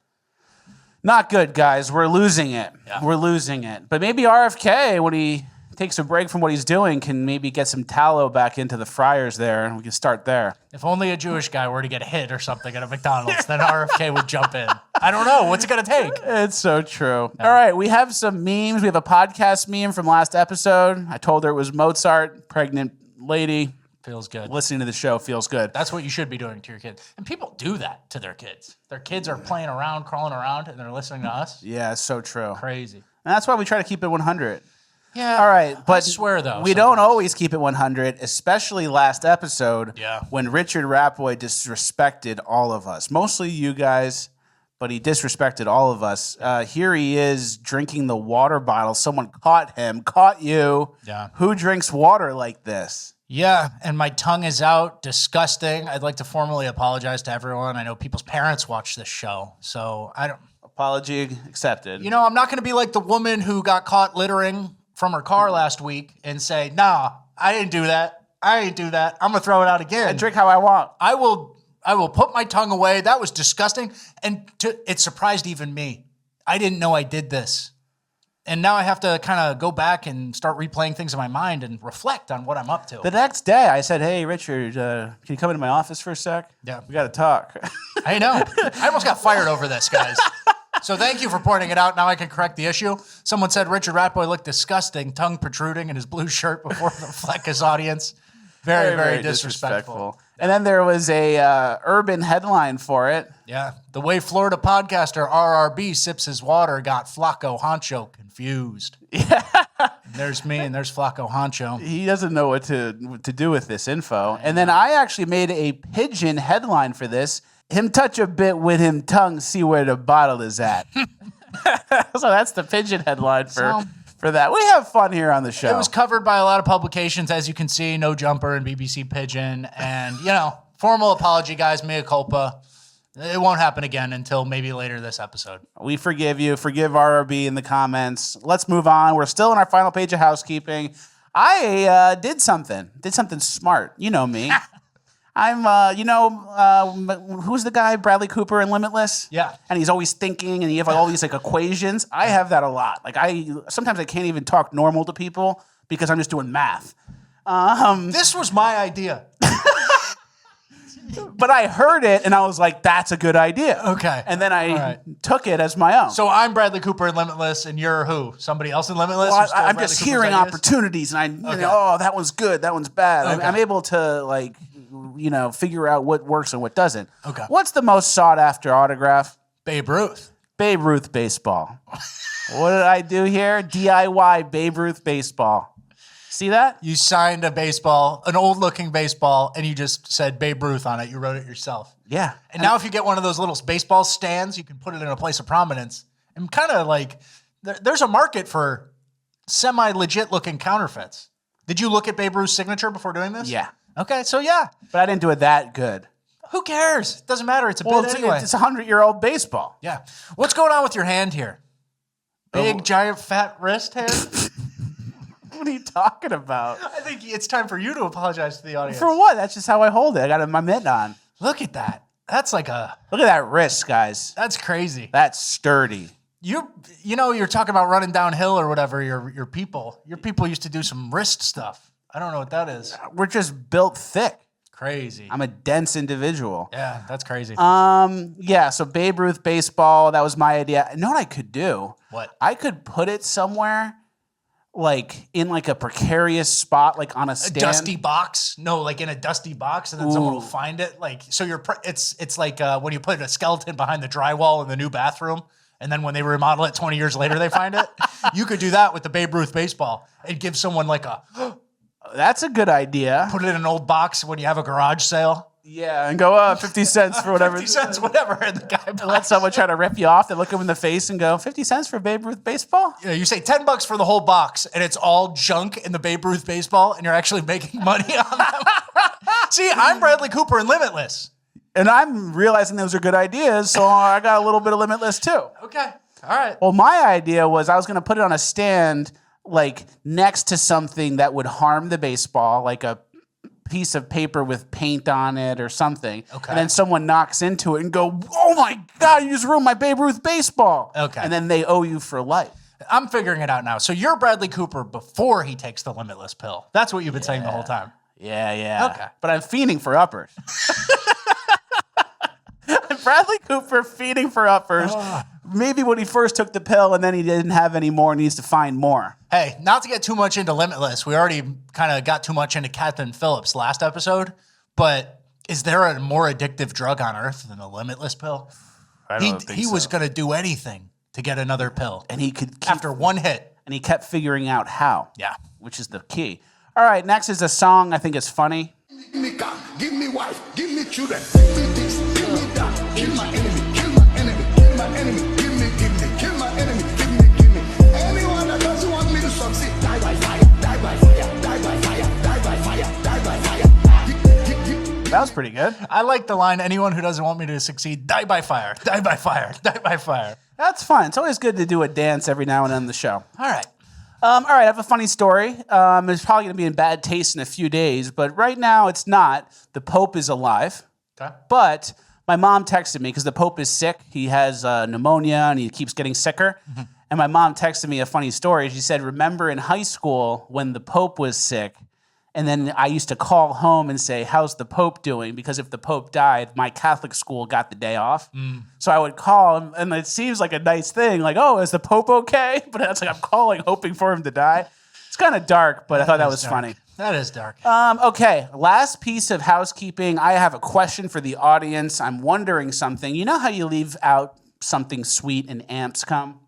Not good, guys. We're losing it. Yeah. We're losing it. But maybe RFK, when he takes a break from what he's doing, can maybe get some tallow back into the fryers there, and we can start there. If only a Jewish guy were to get hit or something at a McDonald's, then RFK would jump in. I don't know. What's it going to take? It's so true. All right, we have some memes. We have a podcast meme from last episode. I told her it was Mozart, pregnant lady. Feels good. Listening to the show feels good. That's what you should be doing to your kids. And people do that to their kids. Their kids are playing around, crawling around, and they're listening to us. Yeah, it's so true. Crazy. And that's why we try to keep it 100. Yeah. All right, but I swear, though, we don't always keep it 100, especially last episode when Richard Rapoy disrespected all of us. Mostly you guys, but he disrespected all of us. Here he is drinking the water bottle. Someone caught you. Yeah. Who drinks water like this? Yeah, and my tongue is out. Disgusting. I'd like to formally apologize to everyone. I know people's parents watch this show, so I don't... Apology accepted. You know, I'm not going to be like the woman who got caught littering from her car last week and say, nah, I didn't do that. I didn't do that. I'm going to throw it out again. I drink how I want. I will put my tongue away. That was disgusting. And it surprised even me. I didn't know I did this. And now I have to kind of go back and start replaying things in my mind and reflect on what I'm up to. The next day, I said, hey, Richard, can you come into my office for a sec? Yeah. We got to talk. I know. I almost got fired over this, guys. So thank you for pointing it out. Now I can correct the issue. Someone said Richard Rapoy looked disgusting, tongue protruding in his blue shirt before the Fleckus audience. Very, very disrespectful. And then there was a urban headline for it. Yeah. The way Florida podcaster RRB sips his water got Flacco Honcho confused. Yeah. There's me and there's Flacco Honcho. He doesn't know what to do with this info. And then I actually made a pigeon headline for this. Him touch a bit with him tongue, see where the bottle is at. So that's the pigeon headline for that. We have fun here on the show. It was covered by a lot of publications, as you can see, No Jumper and BBC Pigeon. And, formal apology, guys, mea culpa. It won't happen again until maybe later this episode. We forgive you. Forgive RRB in the comments. Let's move on. We're still in our final page of housekeeping. I did something smart. You know me. I'm, who's the guy, Bradley Cooper in Limitless? Yeah. And he's always thinking, and you have all these like equations. I have that a lot. Like sometimes I can't even talk normal to people because I'm just doing math. This was my idea. But I heard it, and I was like, that's a good idea. Okay. And then I took it as my own. So I'm Bradley Cooper in Limitless, and you're who? Somebody else in Limitless? Well, I'm just hearing opportunities, and that one's good, that one's bad. Okay. I'm able to, figure out what works and what doesn't. Okay. What's the most sought-after autograph? Babe Ruth. Babe Ruth baseball. What did I do here? DIY Babe Ruth baseball. See that? You signed a baseball, an old-looking baseball, and you just said Babe Ruth on it. You wrote it yourself. Yeah. And now if you get one of those little baseball stands, you can put it in a place of prominence. And kind of like, there's a market for semi-legit looking counterfeits. Did you look at Babe Ruth's signature before doing this? Yeah. Okay, so yeah. But I didn't do it that good. Who cares? It doesn't matter. It's a bid anyway. It's a 100-year-old baseball. Yeah. What's going on with your hand here? Big, giant, fat wrist hand? What are you talking about? I think it's time for you to apologize to the audience. For what? That's just how I hold it. I got my mitt on. Look at that. That's like a... Look at that wrist, guys. That's crazy. That's sturdy. You're talking about running downhill or whatever, your people. Your people used to do some wrist stuff. I don't know what that is. We're just built thick. Crazy. I'm a dense individual. Yeah, that's crazy. So Babe Ruth baseball, that was my idea. You know what I could do? What? I could put it somewhere like in like a precarious spot, like on a stand. A dusty box? No, like in a dusty box, and then someone will find it. Like, so it's like when you put a skeleton behind the drywall in the new bathroom, and then when they remodel it 20 years later, they find it. You could do that with the Babe Ruth baseball and give someone like a... That's a good idea. Put it in an old box when you have a garage sale. Yeah, and go 50 cents for whatever. 50 cents, whatever. And the guy let someone try to rip you off. They look him in the face and go, 50 cents for Babe Ruth baseball? Yeah, you say $10 for the whole box, and it's all junk in the Babe Ruth baseball, and you're actually making money on them. See, I'm Bradley Cooper in Limitless. And I'm realizing those are good ideas, so I got a little bit of Limitless too. Okay, all right. Well, my idea was I was going to put it on a stand like next to something that would harm the baseball, like a piece of paper with paint on it or something. Okay. And then someone knocks into it and go, oh my God, you just ruined my Babe Ruth baseball. Okay. And then they owe you for life. I'm figuring it out now. So you're Bradley Cooper before he takes the Limitless pill. That's what you've been saying the whole time. Yeah. Okay. But I'm fiending for uppers. Bradley Cooper feeding for uppers. Maybe when he first took the pill and then he didn't have any more, needs to find more. Hey, not to get too much into Limitless. We already kind of got too much into Captain Phillips last episode. But is there a more addictive drug on earth than a Limitless pill? I don't think He so. was going to do anything to get another pill. And he could keep, after one hit. And he kept figuring out how. Yeah. Which is the key. All right, next is a song I think is funny. Give me car, give me wife, give me children, give me this, give me that, kill my enemy, kill my enemy, kill my enemy, give me, kill my enemy, give me. Anyone that doesn't want me to succeed, die by fire, die by fire, die by fire, die by fire, die by fire. That was pretty good. I like the line, anyone who doesn't want me to succeed, die by fire, die by fire, die by fire. That's fun. It's always good to do a dance every now and then on the show. All right. All right, I have a funny story. It's probably going to be in bad taste in a few days, but right now it's not. The Pope is alive. Okay. But my mom texted me because the Pope is sick. He has pneumonia and he keeps getting sicker. Mm-hmm. And my mom texted me a funny story. She said, remember in high school when the Pope was sick, and then I used to call home and say, how's the Pope doing? Because if the Pope died, my Catholic school got the day off. So I would call him, and it seems like a nice thing, like, oh, is the Pope okay? But it's like I'm calling, hoping for him to die. It's kind of dark, but I thought that was funny. That is dark. Okay, last piece of housekeeping. I have a question for the audience. I'm wondering something. You know how you leave out something sweet and amps come?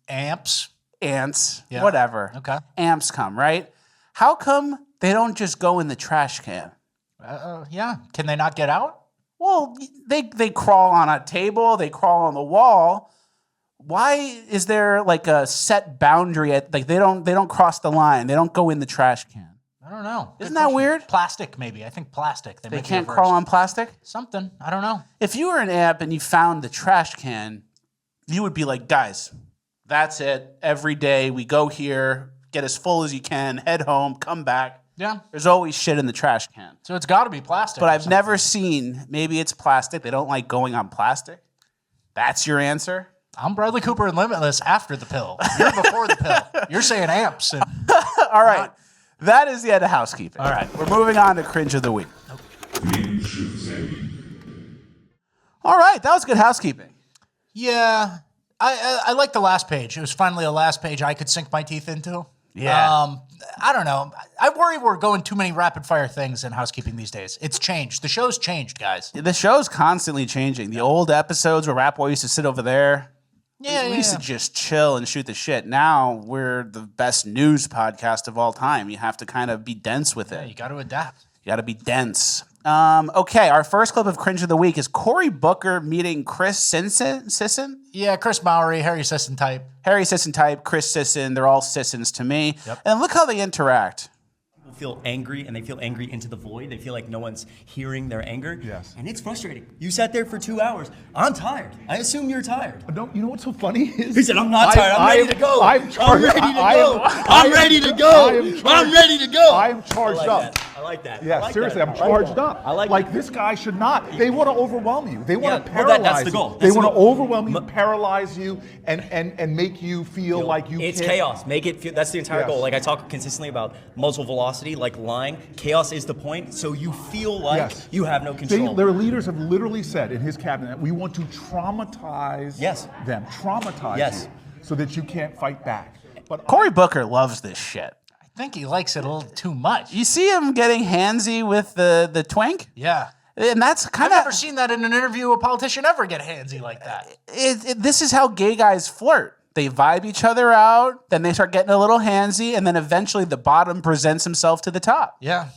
Amps? Ants. Yeah. Whatever. Okay. Amps come, right? How come they don't just go in the trash can? Yeah. Can they not get out? Well, they crawl on a table. They crawl on the wall. Why is there like a set boundary at like they don't cross the line? They don't go in the trash can. I don't know. Isn't that weird? Plastic, maybe. I think plastic. They can't crawl on plastic? Something. I don't know. If you were an amp and you found the trash can, you would be like, guys, that's it. Every day we go here, get as full as you can, head home, come back. Yeah. There's always shit in the trash can. So it's got to be plastic. But I've never seen, maybe it's plastic. They don't like going on plastic. That's your answer? I'm Bradley Cooper and Limitless after the pill. You're before the pill. You're saying amps. And all right. That is the end of housekeeping. All right. We're moving on to Cringe of the Week. All right. That was good housekeeping. Yeah. I like the last page. It was finally a last page I could sink my teeth into. Yeah. I don't know. I worry we're going too many rapid fire things in housekeeping these days. It's changed. The show's changed, guys. The show's constantly changing. The old episodes where Rap Boy used to sit over there. We used to just chill and shoot the shit. Now we're the best news podcast of all time. You have to kind of be dense with it. You got to adapt. You got to be dense. Okay, our first clip of Cringe of the Week is Cory Booker meeting Chris Sisson? Yeah, Chris Mowry, Harry Sisson type. Harry Sisson type, Chris Sisson. They're all Sissons to me. Yep. And look how they interact. Feel angry, and they feel angry into the void. They feel like no one's hearing their anger. Yes. And it's frustrating. You sat there for 2 hours. I'm tired. I assume you're tired. No, you know what's so funny is he said, I'm not tired. I'm ready to go. I'm ready to go. I'm ready to go. I am charged up. I like that. Yeah, seriously, I'm charged up. I like that. This guy should not. They want to overwhelm you. They want to well, paralyze that's the you. goal. They want to overwhelm you, paralyze you, and make you feel like you It's can't. chaos. Make it feel, that's the entire Yes. goal. Like I talk consistently about muzzle velocity, like lying. Chaos is the point, so you feel like you have no control. Their leaders have literally said in his cabinet, we want to traumatize them. Traumatize you so that you can't fight back. But Cory Booker loves this shit. I think he likes it a little too much. You see him getting handsy with the twink? Yeah. And that's kind I've of... never seen that in an interview a politician ever get handsy like that. This is how gay guys flirt. They vibe each other out, then they start getting a little handsy, and then eventually the bottom presents himself to the top. Yeah.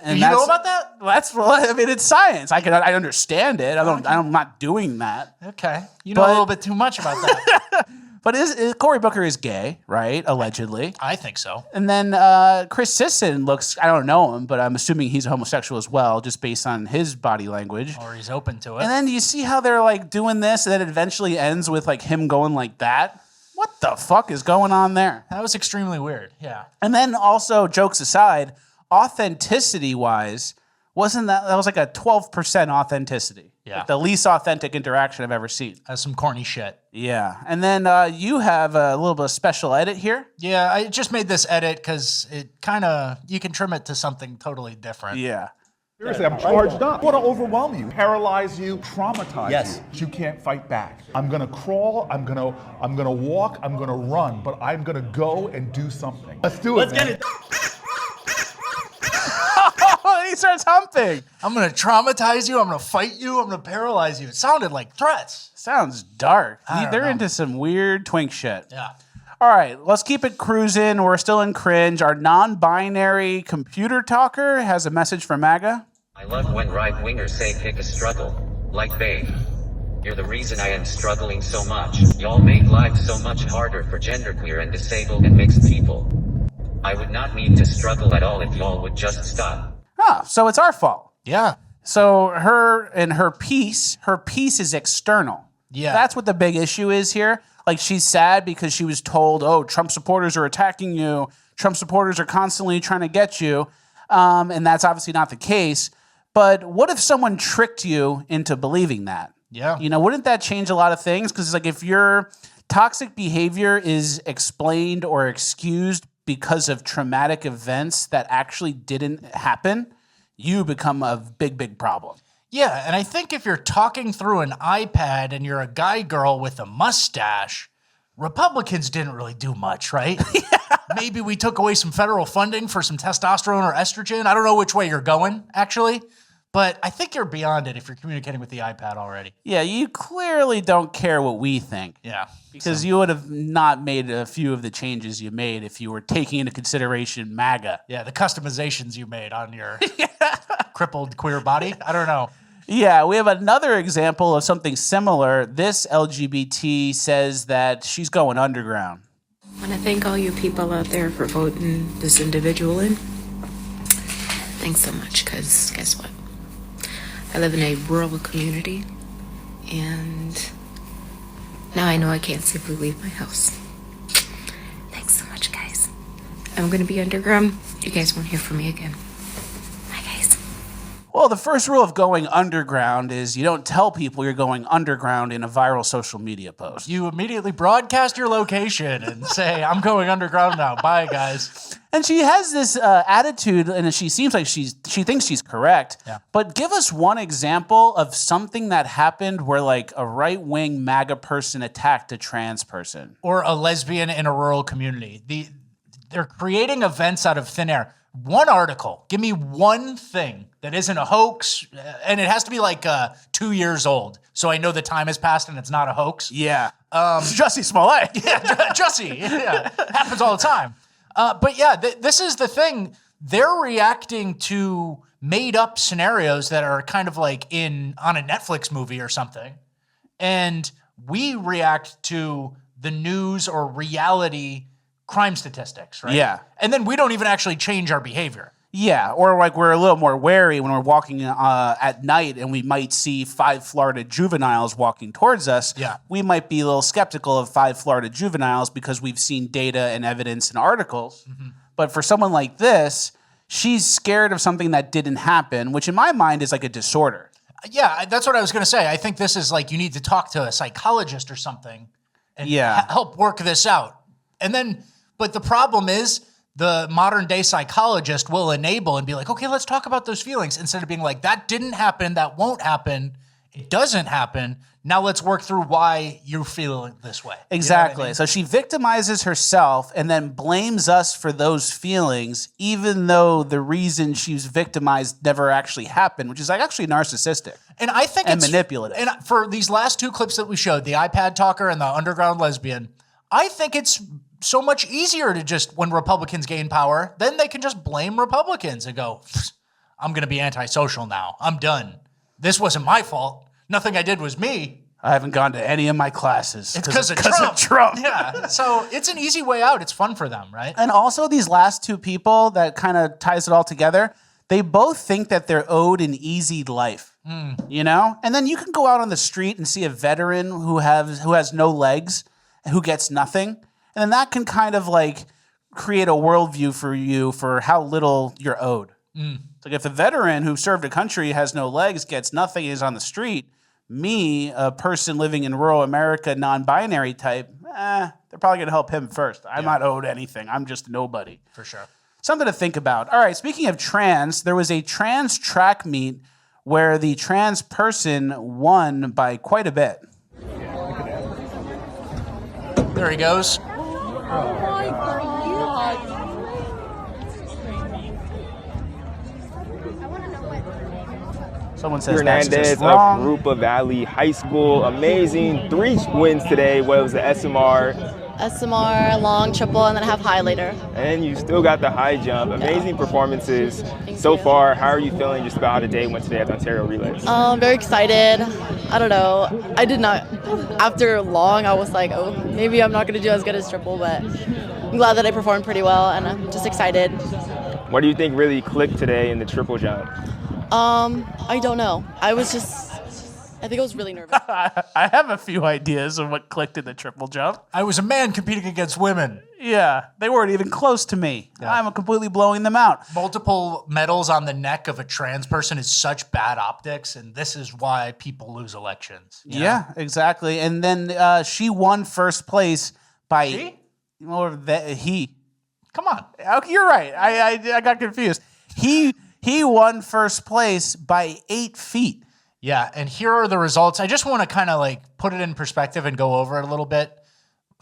And you know about that? I mean, it's science. I understand it. I'm not doing that. Okay. You know a little bit too much about that. But Cory Booker is gay, right? Allegedly. I think so. And then Chris Sisson looks, I don't know him, but I'm assuming he's homosexual as well, just based on his body language. Or he's open to it. And then you see how they're like doing this, and then it eventually ends with like him going like that. What the fuck is going on there? That was extremely weird. Yeah. And then also, jokes aside, authenticity-wise, that was like a 12% authenticity. Yeah. Like the least authentic interaction I've ever seen. That's some corny shit. Yeah. And then you have a little bit of special edit here. Yeah, I just made this edit because it kind of, you can trim it to something totally different. Yeah. Seriously, I'm charged up. I want to overwhelm you, paralyze you, traumatize Yes. you. You can't fight back. I'm gonna crawl. I'm gonna walk. I'm gonna run. But I'm gonna go and do something. Let's do it. Let's get it. He starts humping. I'm going to traumatize you. I'm going to fight you. I'm going to paralyze you. It sounded like threats. Sounds dark. I don't They're know. into some weird twink shit. Yeah. All right, let's keep it cruising. We're still in Cringe. Our non-binary computer talker has a message for MAGA. I love when right-wingers say pick a struggle. Like, babe, you're the reason I am struggling so much. Y'all make life so much harder for genderqueer and disabled and mixed people. I would not need to struggle at all if y'all would just stop. Oh, so it's our fault. Yeah. So her piece is external. Yeah. That's what the big issue is here. Like, she's sad because she was told, oh, Trump supporters are attacking you. Trump supporters are constantly trying to get you. And that's obviously not the case. But what if someone tricked you into believing that? Yeah. You know, wouldn't that change a lot of things? Because, like, if your toxic behavior is explained or excused because of traumatic events that actually didn't happen, you become a big, big problem. Yeah, and I think if you're talking through an iPad and you're a guy girl with a mustache, Republicans didn't really do much, right? Yeah. Maybe we took away some federal funding for some testosterone or estrogen. I don't know which way you're going, actually. But I think you're beyond it if you're communicating with the iPad already. Yeah, you clearly don't care what we think. Yeah. Because you would have not made a few of the changes you made if you were taking into consideration MAGA. Yeah, the customizations you made on your crippled queer body. I don't know. Yeah, we have another example of something similar. This LGBT says that she's going underground. I want to thank all you people out there for voting this individual in. Thanks so much, because guess what? I live in a rural community, and now I know I can't safely leave my house. Thanks so much, guys. I'm going to be underground. You guys won't hear from me again. Well, the first rule of going underground is you don't tell people you're going underground in a viral social media post. You immediately broadcast your location and say, I'm going underground now. Bye, guys. And she has this attitude, and she seems like she thinks she's correct. Yeah. But give us one example of something that happened where like a right-wing MAGA person attacked a trans person. Or a lesbian in a rural community. They're creating events out of thin air. One article, give me one thing that isn't a hoax, and it has to be like 2 years old, so I know the time has passed and it's not a hoax. Yeah. Jussie Smollett. Yeah, Jussie. Yeah, happens all the time. But yeah, this is the thing. They're reacting to made-up scenarios that are kind of like on a Netflix movie or something, and we react to the news or reality crime statistics, right? Yeah. And then we don't even actually change our behavior. Yeah, or like we're a little more wary when we're walking at night and we might see 5 Florida juveniles walking towards us. Yeah. We might be a little skeptical of 5 Florida juveniles because we've seen data and evidence and articles. Mm-hmm. But for someone like this, she's scared of something that didn't happen, which in my mind is like a disorder. Yeah, that's what I was going to say. I think this is like you need to talk to a psychologist or something and help work this out. And then, but the problem is the modern day psychologist will enable and be like, okay, let's talk about those feelings instead of being like, that didn't happen, that won't happen, it doesn't happen. Now let's work through why you're feeling this way. Exactly. You know what I mean? So she victimizes herself and then blames us for those feelings, even though the reason she was victimized never actually happened, which is like actually narcissistic and I think and it's manipulative. And for these last 2 clips that we showed, the iPad talker and the underground lesbian, I think it's so much easier to just, when Republicans gain power, then they can just blame Republicans and go, I'm going to be antisocial now. I'm done. This wasn't my fault. Nothing I did was me. I haven't gone to any of my classes. It's because of Trump. Yeah. So it's an easy way out. It's fun for them, right? And also these last 2 people that kind of ties it all together, they both think that they're owed an easy life, you know? And then you can go out on the street and see a veteran who has no legs, who gets nothing. And then that can kind of like create a worldview for you for how little you're owed. It's like if a veteran who served a country has no legs, gets nothing, is on the street, me, a person living in rural America, non-binary type, they're probably going to help him first. I'm not owed anything. I'm just nobody. For sure. Something to think about. All right, speaking of trans, there was a trans track meet where the trans person won by quite a bit. There he goes. Oh my God. Someone says Hernandez that's of wrong. Rupa Valley High School. Amazing 3 wins today. What was the SMR? SMR, long, triple, and then I have high later. And you still got the high jump. Amazing performances so far. How are you feeling just about how the day went today at the Ontario Relays? Very excited. I don't know. I did not, after long, I was like, oh, maybe I'm not going to do as good as triple, but I'm glad that I performed pretty well, and I'm just excited. What do you think really clicked today in the triple jump? I don't know. I think I was really nervous. I have a few ideas of what clicked in the triple jump. I was a man competing against women. Yeah, they weren't even close to me. Yeah. I'm completely blowing them out. Multiple medals on the neck of a trans person is such bad optics, and this is why people lose elections. Yeah, exactly. And then she won first place by... She? Or he. Come on. Okay, you're right. I got confused. He won first place by 8 feet. Yeah, and here are the results. I just want to kind of like put it in perspective and go over it a little bit.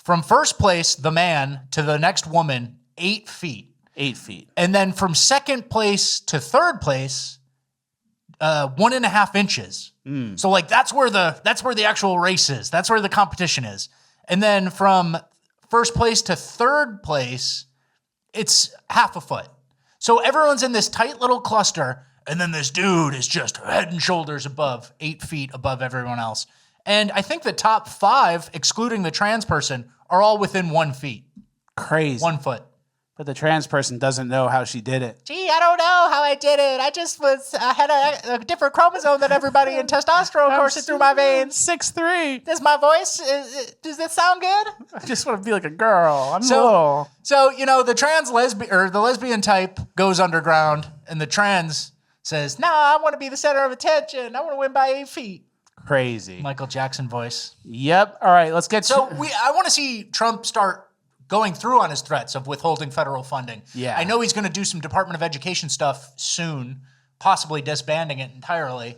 From first place, the man, to the next woman, 8 feet. 8 feet. And then from second place to third place, 1.5 inches. So like that's where the actual race is. That's where the competition is. And then from first place to third place, it's 0.5 foot. So everyone's in this tight little cluster. And then this dude is just head and shoulders above, 8 feet above everyone else. And I think the top 5, excluding the trans person, are all within 1 feet. Crazy. 1 foot. But the trans person doesn't know how she did it. Gee, I don't know how I did it. I had a different chromosome than everybody, and testosterone coursing through my veins. 6'3". Does my voice, does that sound good? I just want to be like a girl. I'm little. So, the lesbian type goes underground, and the trans says, "Nah, I want to be the center of attention. I want to win by 8 feet." Crazy. Michael Jackson voice. Yep. All right, let's get I want to see Trump start going through on his threats of withholding federal funding. Yeah. I know he's going to do some Department of Education stuff soon, possibly disbanding it entirely.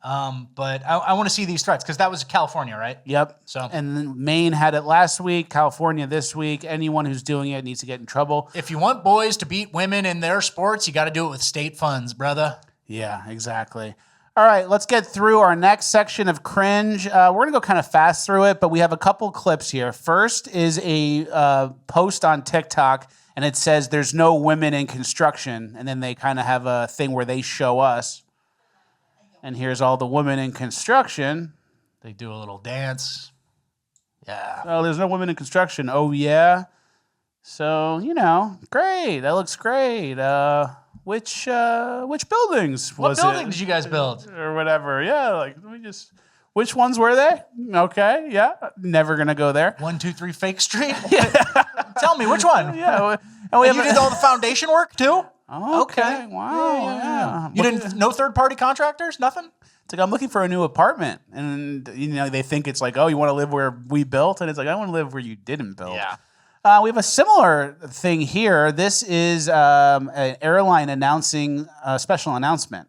But I want to see these threats because that was California, right? Yep. So, and then Maine had it last week, California this week. Anyone who's doing it needs to get in trouble. If you want boys to beat women in their sports, you got to do it with state funds, brother. Yeah, exactly. All right, let's get through our next section of Cringe. We're going to go kind of fast through it, but we have a couple clips here. First is a post on TikTok, and it says there's no women in construction, and then they kind of have a thing where they show us. And here's all the women in construction. They do a little dance. Yeah. Oh, there's no women in construction. Oh, yeah? So, great. That looks great. Which buildings was it? What building did you guys build? Or whatever. Yeah, which ones were they? Okay, yeah. Never going to go there. 123 Fake Street? Tell me, which one? Yeah. And you did all the foundation work, too? Oh, okay. Wow. Yeah. You didn't, no third-party contractors? Nothing? It's like, I'm looking for a new apartment. And, they think it's like, oh, you want to live where we built? And it's like, I want to live where you didn't build. Yeah. We have a similar thing here. This is an airline announcing a special announcement.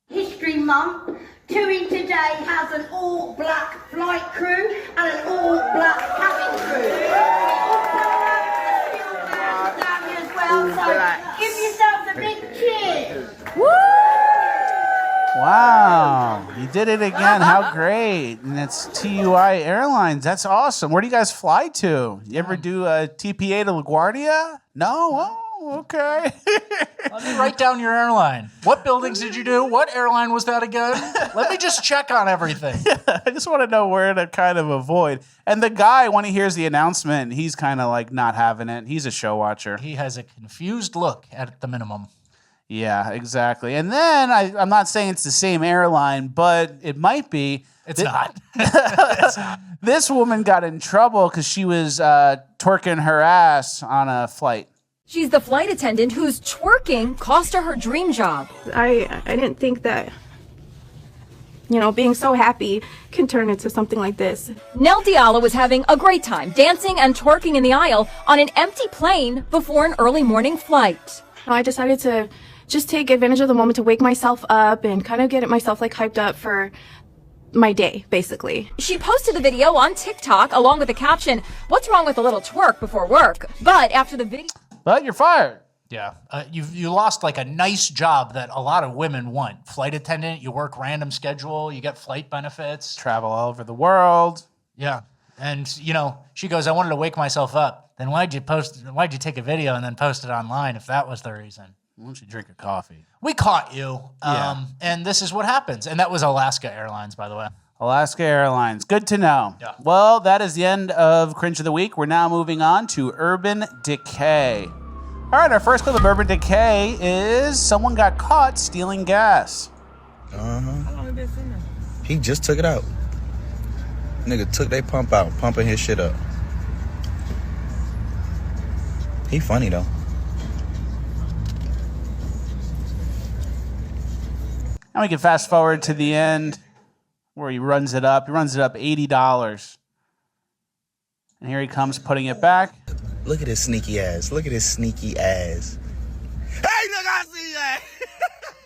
History Month. Touring today has an all-black flight crew and an all-black cabin crew. As well, so give yourselves a big cheer. Woo! Wow, you did it again. How great. And it's TUI Airlines. That's awesome. Where do you guys fly to? You ever do a TPA to LaGuardia? No? Oh, okay. Let me write down your airline. What buildings did you do? What airline was that again? Let me just check on everything. Yeah, I just want to know where to kind of avoid. And the guy, when he hears the announcement, he's kind of like not having it. He's a show watcher. He has a confused look at the minimum. Yeah, exactly. And then I'm not saying it's the same airline, but it might be. It's not. It's not. This woman got in trouble because she was twerking her ass on a flight. She's the flight attendant whose twerking cost her dream job. I didn't think that, being so happy can turn into something like this. Nell Diallo was having a great time dancing and twerking in the aisle on an empty plane before an early morning flight. I decided to just take advantage of the moment to wake myself up and kind of get myself hyped up for my day, basically. She posted the video on TikTok along with the caption, "What's wrong with a little twerk before work?" But after the video... But you're fired. Yeah. You lost a nice job that a lot of women want. Flight attendant, you work random schedule, you get flight benefits. Travel all over the world. Yeah. And, she goes, I wanted to wake myself up. Then why'd you take a video and then post it online if that was the reason? Why don't you drink a coffee? We caught you. Yeah. And this is what happens. And that was Alaska Airlines, by the way. Alaska Airlines. Good to know. Yeah. Well, that is the end of Cringe of the Week. We're now moving on to Urban Decay. All right, our first clip of Urban Decay is someone got caught stealing gas. He just took it out. Nigga took their pump out, pumping his shit up. He funny though. And we can fast forward to the end where he runs it up. He runs it up $80. And here he comes putting it back. Look at his sneaky ass. Look at his sneaky ass. Hey, nigga, I see that.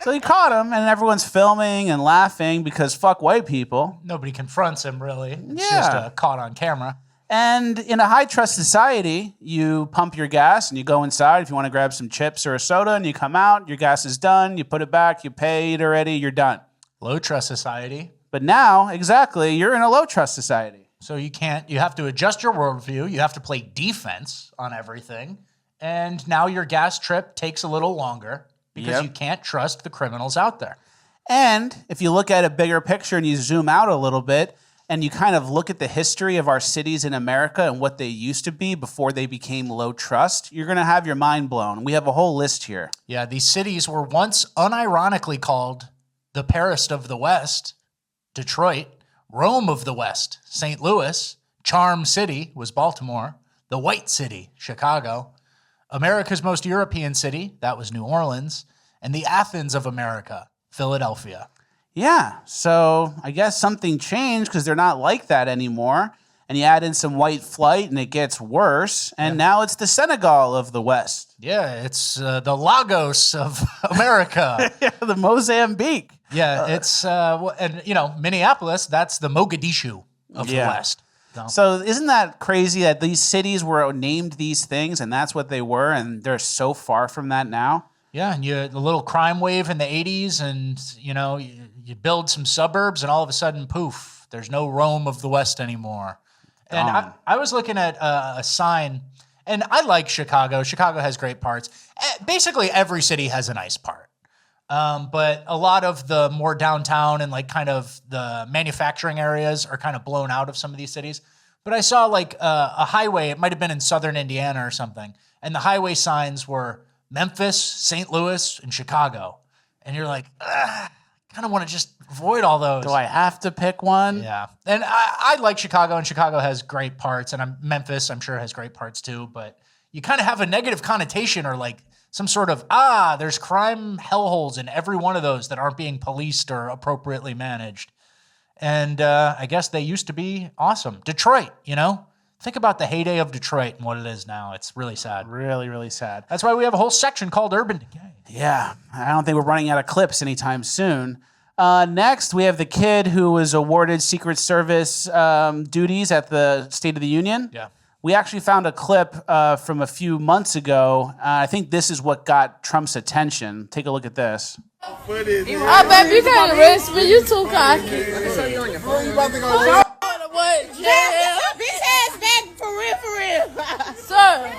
So he caught him, and everyone's filming and laughing because fuck white people. Nobody confronts him, really. It's just caught on camera. And in a high-trust society, you pump your gas and you go inside if you want to grab some chips or a soda, and you come out, your gas is done, you put it back, you paid already, you're done. Low-trust society. But now, exactly, you're in a low-trust society. So you have to adjust your worldview, you have to play defense on everything, and now your gas trip takes a little longer because you can't trust the criminals out there. And if you look at a bigger picture and you zoom out a little bit, and you kind of look at the history of our cities in America and what they used to be before they became low trust, you're going to have your mind blown. We have a whole list here. Yeah, these cities were once unironically called the Paris of the West, Detroit, Rome of the West, St. Louis, Charm City was Baltimore, the White City, Chicago, America's most European city, that was New Orleans, and the Athens of America, Philadelphia. Yeah, so I guess something changed because they're not like that anymore. And you add in some white flight and it gets worse. And now it's the Senegal of the West. Yeah, it's the Lagos of America. Yeah, the Mozambique. Yeah, it's, and you know, Minneapolis, that's the Mogadishu of the West. So isn't that crazy that these cities were named these things and that's what they were, and they're so far from that now? Yeah, and the little crime wave in the 80s, and you know, you build some suburbs and all of a sudden, poof, there's no Rome of the West anymore. And I was looking at a sign, and I like Chicago. Chicago has great parts. Basically, every city has a nice part. But a lot of the more downtown and like kind of the manufacturing areas are kind of blown out of some of these cities. But I saw like a highway, it might have been in southern Indiana or something, and the highway signs were Memphis, St. Louis, and Chicago. And you're like, I kind of want to just avoid all those. Do I have to pick one? Yeah. And I like Chicago, and Chicago has great parts, and Memphis, I'm sure, has great parts too. But you kind of have a negative connotation or like some sort of, there's crime hellholes in every one of those that aren't being policed or appropriately managed. And I guess they used to be awesome. Detroit, you know? Think about the heyday of Detroit and what it is now. It's really sad. Really, really sad. That's why we have a whole section called Urban Decay. Yeah, I don't think we're running out of clips anytime soon. Next, we have the kid who was awarded Secret Service duties at the State of the Union. Yeah. We actually found a clip from a few months ago. I think this is what got Trump's attention. Take a look at this. Oh, baby, you can't arrest me. You too cocky. So you on your phone? You about to go? What? Jail? Bitch ass back for real, sir.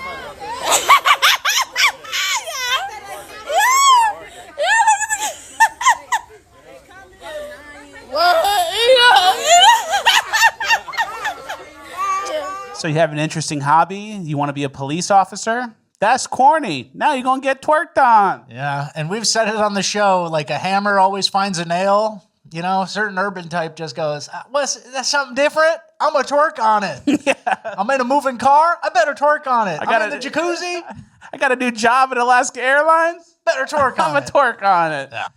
So you have an interesting hobby. You want to be a police officer? That's corny. Now you're going to get twerked on. Yeah, and we've said it on the show, like a hammer always finds a nail. You know, certain urban type just goes, that's something different? I'm going to twerk on it. Yeah. I'm in a moving car. I better twerk on it. I'm in the jacuzzi. I got a new job at Alaska Airlines. Better twerk on it. I'm going to twerk on it. Yeah.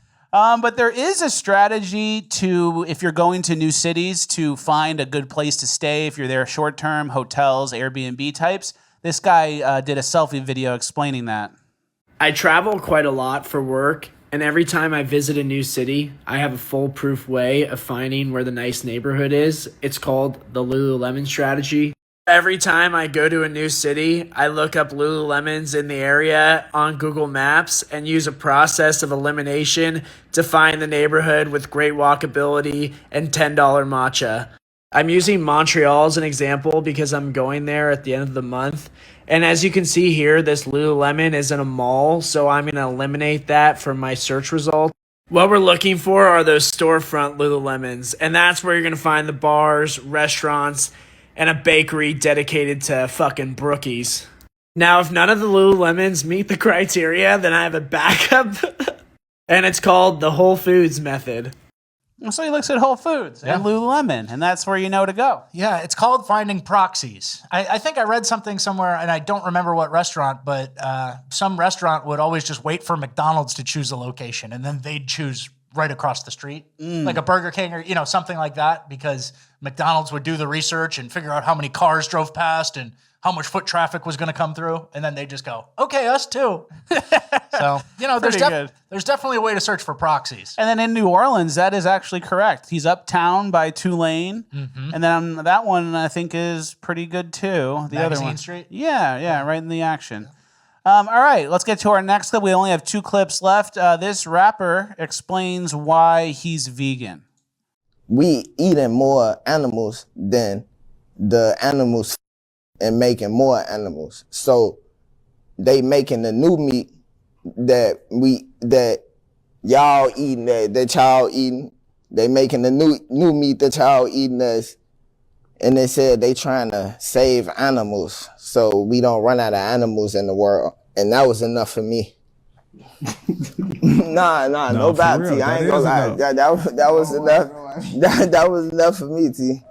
But there is a strategy to, if you're going to new cities, to find a good place to stay. If you're there short-term, hotels, Airbnb types. This guy did a Selfie video explaining that. I travel quite a lot for work, and every time I visit a new city, I have a foolproof way of finding where the nice neighborhood is. It's called the Lululemon strategy. Every time I go to a new city, I look up Lululemons in the area on Google Maps and use a process of elimination to find the neighborhood with great walkability and $10 matcha. I'm using Montreal as an example because I'm going there at the end of the month. And as you can see here, this Lululemon is in a mall, so I'm going to eliminate that from my search result. What we're looking for are those storefront Lululemons, and that's where you're going to find the bars, restaurants, and a bakery dedicated to fucking brookies. Now, if none of the Lululemons meet the criteria, then I have a backup, and it's called the Whole Foods method. So he looks at Whole Foods and Lululemon, and that's where you know to go. Yeah, it's called finding proxies. I think I read something somewhere, and I don't remember what restaurant, but some restaurant would always just wait for McDonald's to choose a location, and then they'd choose right across the street, like a Burger King or, you know, something like that, because McDonald's would do the research and figure out how many cars drove past and how much foot traffic was going to come through, and then they just go, okay, us too. So, you know, there's definitely a way to search for proxies. And then in New Orleans, that is actually correct. He's uptown by Tulane, and then that one I think is pretty good too. The other one, Street? Yeah, right in the action. All right, let's get to our next clip. We only have 2 clips left. This rapper explains why he's vegan. We eating more animals than the animals and making more animals. So they making the new meat that y'all eating, that y'all eating. They making the new meat that y'all eating that's and they said they trying to save animals so we don't run out of animals in the world. And that was enough for me. Nah, no bad, T. I ain't gonna lie. That was enough. That was enough for me, T.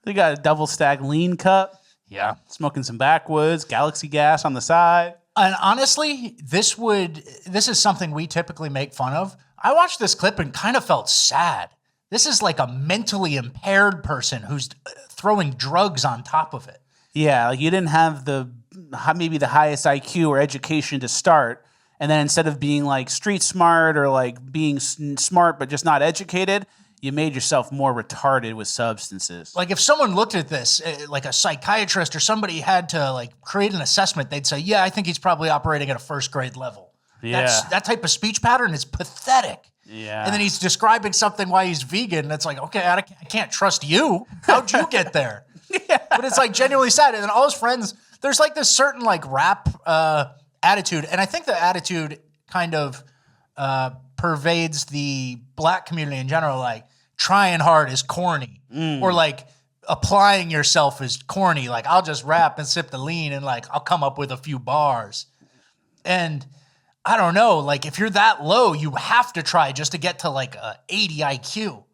They got a double stack lean cup. Yeah. Smoking some backwoods, galaxy gas on the side. And honestly, this is something we typically make fun of. I watched this clip and kind of felt sad. This is like a mentally impaired person who's throwing drugs on top of it. Yeah, like you didn't have maybe the highest IQ or education to start. And then instead of being like street smart or like being smart but just not educated, you made yourself more retarded with substances. Like if someone looked at this, like a psychiatrist or somebody had to like create an assessment, they'd say, yeah, I think he's probably operating at a first grade level. Yeah. That type of speech pattern is pathetic. Yeah. And then he's describing something why he's vegan. And it's like, okay, I can't trust you. How'd you get there? Yeah. But it's like genuinely sad. And then all his friends, there's like this certain like rap attitude. And I think the attitude kind of pervades the black community in general. Like trying hard is corny. Or like applying yourself is corny. Like I'll just rap and sip the lean and like I'll come up with a few bars. And I don't know, like if you're that low, you have to try just to get to like a 80 IQ.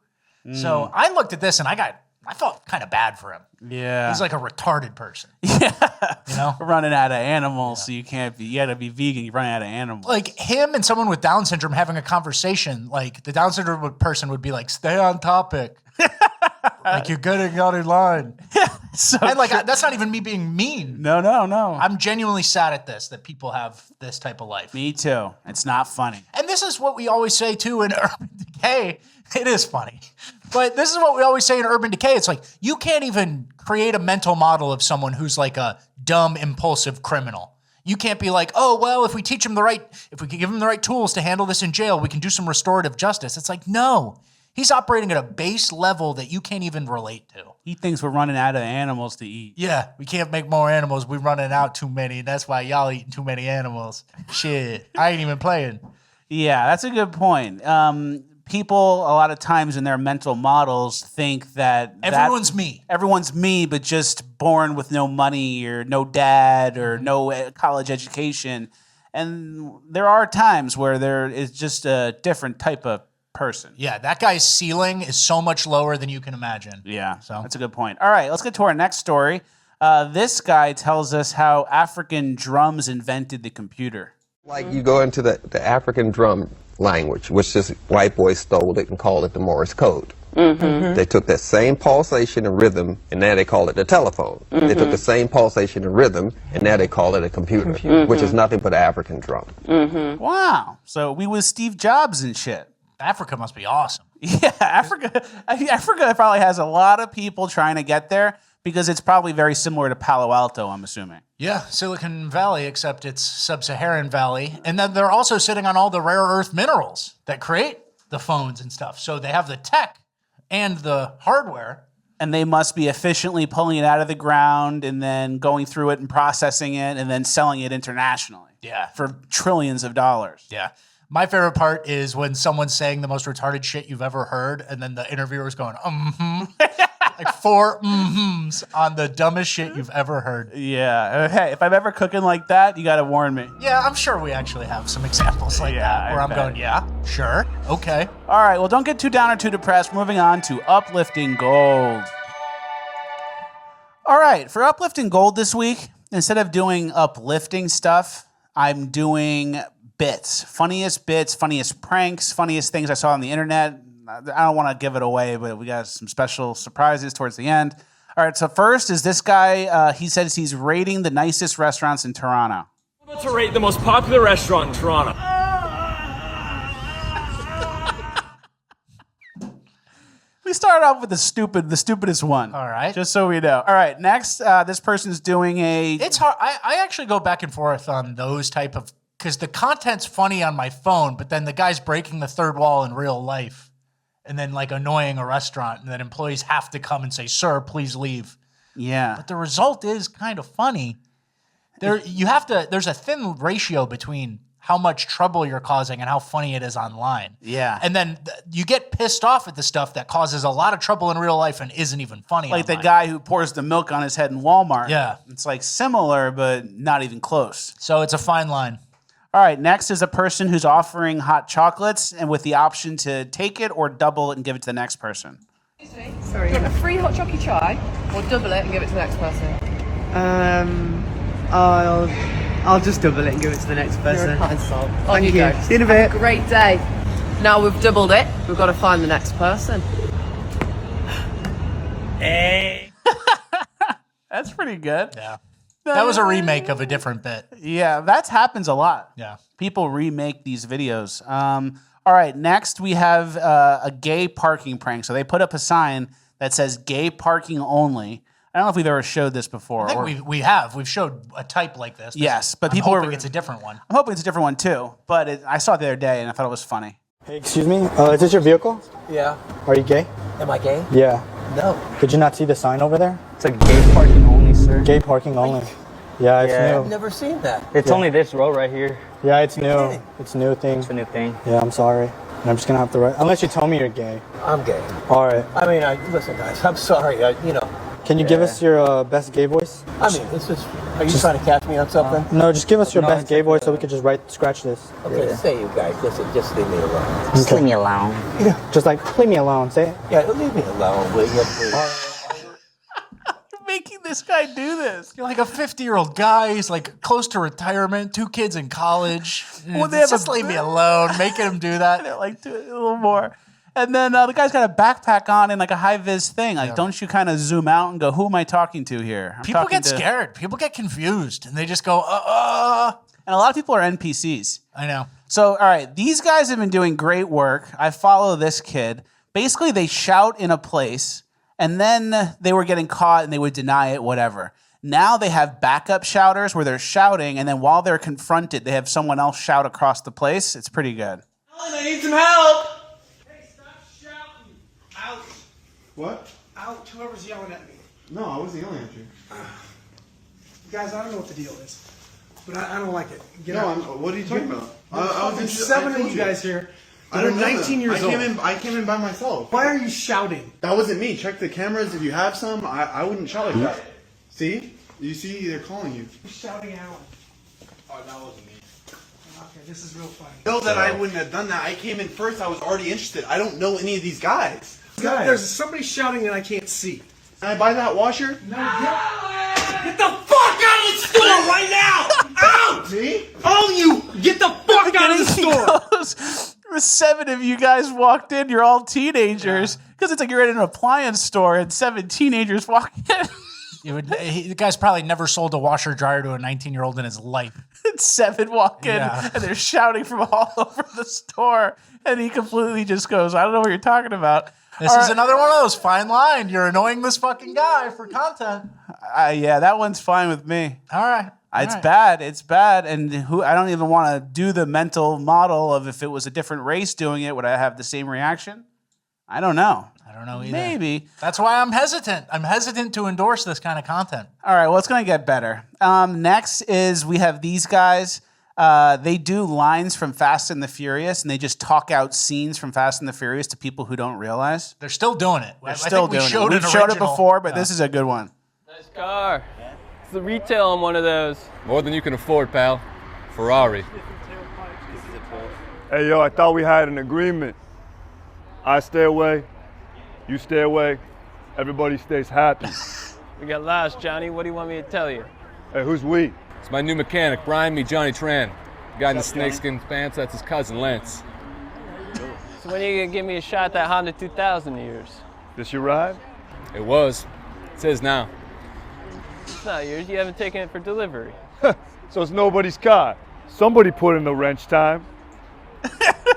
So I looked at this and I felt kind of bad for him. Yeah. He's like a retarded person. Yeah. You know? Running out of animals, so you gotta be vegan, you're running out of animals. Like him and someone with Down syndrome having a conversation, like the Down syndrome person would be like, stay on topic. Like you're getting out of line. So and like that's not even me being mean. No. I'm genuinely sad at this, that people have this type of life. Me too. It's not funny. And this is what we always say too in Urban Decay. It is funny. But this is what we always say in Urban Decay. It's like you can't even create a mental model of someone who's like a dumb, impulsive criminal. You can't be like, oh, well, if we give him the right tools to handle this in jail, we can do some restorative justice. It's like, no. He's operating at a base level that you can't even relate to. He thinks we're running out of animals to eat. Yeah, we can't make more animals. We're running out too many. That's why y'all eating too many animals. Shit, I ain't even playing. Yeah, that's a good point. People, a lot of times in their mental models, think that everyone's me. Everyone's me, but just born with no money or no dad or no college education. And there are times where there is just a different type of person. Yeah, that guy's ceiling is so much lower than you can imagine. Yeah, so that's a good point. All right, let's get to our next story. This guy tells us how African drums invented the computer. Like you go into the African drum language, which is white boys stole it and called it the Morse code. They took that same pulsation and rhythm, and now they call it the telephone. They took the same pulsation and rhythm, and now they call it a computer, which is nothing but an African drum. Wow, so we was Steve Jobs and shit. Africa must be awesome. Yeah, Africa probably has a lot of people trying to get there because it's probably very similar to Palo Alto, I'm assuming. Yeah, Silicon Valley, except it's Sub-Saharan Valley. And then they're also sitting on all the rare earth minerals that create the phones and stuff. So they have the tech and the hardware. And they must be efficiently pulling it out of the ground and then going through it and processing it and then selling it internationally. Yeah. For trillions of dollars. Yeah. My favorite part is when someone's saying the most retarded shit you've ever heard, and then the interviewer's going, like 4 mm-hms on the dumbest shit you've ever heard. Yeah. Hey, if I'm ever cooking like that, you got to warn me. Yeah, I'm sure we actually have some examples like that where I'm going, yeah, sure, okay. All right, well, don't get too down or too depressed. Moving on to Uplifting Gold. All right, for Uplifting Gold this week, instead of doing uplifting stuff, I'm doing bits, funniest pranks, funniest things I saw on the internet. I don't want to give it away, but we got some special surprises towards the end. All right, so first is this guy. He says he's rating the nicest restaurants in Toronto. To rate the most popular restaurant in Toronto. We started off with the stupidest one. All right. Just so we know. All right, next, this person's doing a... It's hard. I actually go back and forth on those type of... Because the content's funny on my phone, but then the guy's breaking the third wall in real life and then like annoying a restaurant, and then employees have to come and say, sir, please leave. Yeah. But the result is kind of funny. There's a thin ratio between how much trouble you're causing and how funny it is online. Yeah. And then you get pissed off at the stuff that causes a lot of trouble in real life and isn't even funny. Like online. the guy who pours the milk on his head in Walmart. Yeah. It's like similar, but not even close. So it's a fine line. All right, next is a person who's offering hot chocolates and with the option to take it or double it and give it to the next person. Sorry. Do you want a free hot chocolate chai or double it and give it to the next person? I'll just double it and give it to the next person. You're a kind soul. Thank On you you. go. See you in a bit. Have a great day. Now we've doubled it, we've got to find the next person. Hey. That's pretty good. Yeah. That was a remake of a different bit. Yeah, that happens a lot. Yeah. People remake these videos. All right, next we have a gay parking prank. So they put up a sign that says gay parking only. I don't know if we've ever showed this before. I think we have. We've showed a type like this. Yes, but I'm people hoping it's a different one. I'm hoping it's a different one too. But I saw it the other day and I thought it was funny. Hey, excuse me. Is this your vehicle? Yeah. Are you gay? Am I gay? Yeah. No. Did you not see the sign over there? It's a gay parking only, sir. Gay parking only. Yeah, it's I've new. never seen that. It's only this row right here. Yeah, it's new. It's a new thing. It's a new thing. Yeah, I'm sorry. And I'm just gonna have to write. Unless you tell me you're gay. I'm gay. All right. I mean, listen, guys. I'm sorry. Can you give us your best gay voice? I mean, it's just. Are you trying to catch me on something? No, just give us your best gay voice so we could just scratch this. Okay, say you guys. Listen, just leave me alone. Just leave me alone. Yeah. Just like leave me alone. Say it. Yeah, leave me alone, will you, please? You're making this guy do this. You're like a 50-year-old guy. He's like close to retirement, 2 kids in college. Well, they have just leave me alone, making him do that. They're like, do it a little more. And then the guy's got a backpack on and like a high-vis thing. Like, don't you kind of zoom out and go, who am I talking to here? People get scared. People get confused. And they just go, And a lot of people are NPCs. I know. So, all right, these guys have been doing great work. I follow this kid. Basically, they shout in a place, and then they were getting caught, and they would deny it, whatever. Now they have backup shouters where they're shouting, and then while they're confronted, they have someone else shout across the place. It's pretty good. I need some help. Hey, stop shouting. Ouch. What? Ouch. Whoever's yelling at me. No, I wasn't yelling at you. Guys, I don't know what the deal is, but I don't like it. Get No, out. what are you talking about? There's 7 of you guys here. They're 19 years old. I came in by myself. Why are you shouting? That wasn't me. Check the cameras. If you have some, I wouldn't shout like that. See? You see, they're calling you. You're shouting out. Oh, that wasn't me. Okay, this is real funny. Know that I wouldn't have done that. I came in first. I was already interested. I don't know any of these guys. There's somebody shouting that I can't see. Can I buy that washer? No, get the fuck out of the store right now! Out! Me? All of you, get the fuck out of the store! The 7 of you guys walked in. You're all teenagers. Because it's like you're in an appliance store and 7 teenagers walk in. The guy's probably never sold a washer dryer to a 19-year-old in his life. And 7 walk in Yeah. and they're shouting from all over the store. And he completely just goes, I don't know what you're talking about. This is another one of those fine line. You're annoying this fucking guy for content. Yeah, that one's fine with me. All right. It's bad. It's bad. And I don't even want to do the mental model of if it was a different race doing it, would I have the same reaction? I don't know. I don't know either. Maybe. That's why I'm hesitant. I'm hesitant to endorse this kind of content. All right, well, it's going to get better. Next is we have these guys. They do lines from Fast and the Furious, and they just talk out scenes from Fast and the Furious to people who don't realize. They're still doing it. They're still doing it. We've showed it before, but this is a good one. Nice car. It's the retail on one of those. More than you can afford, pal. Ferrari. Hey, yo, I thought we had an agreement. I stay away, you stay away, everybody stays happy. We got lost, Johnny. What do you want me to tell you? Hey, who's we? It's my new mechanic, Brian, me, Johnny Tran. The guy in the snakeskin pants, that's his cousin, Lance. So when are you gonna give me a shot at that Honda 2000 of yours? This your ride? It was. It's his now. It's not yours. You haven't taken it for delivery. So it's nobody's car. Somebody put in the wrench time.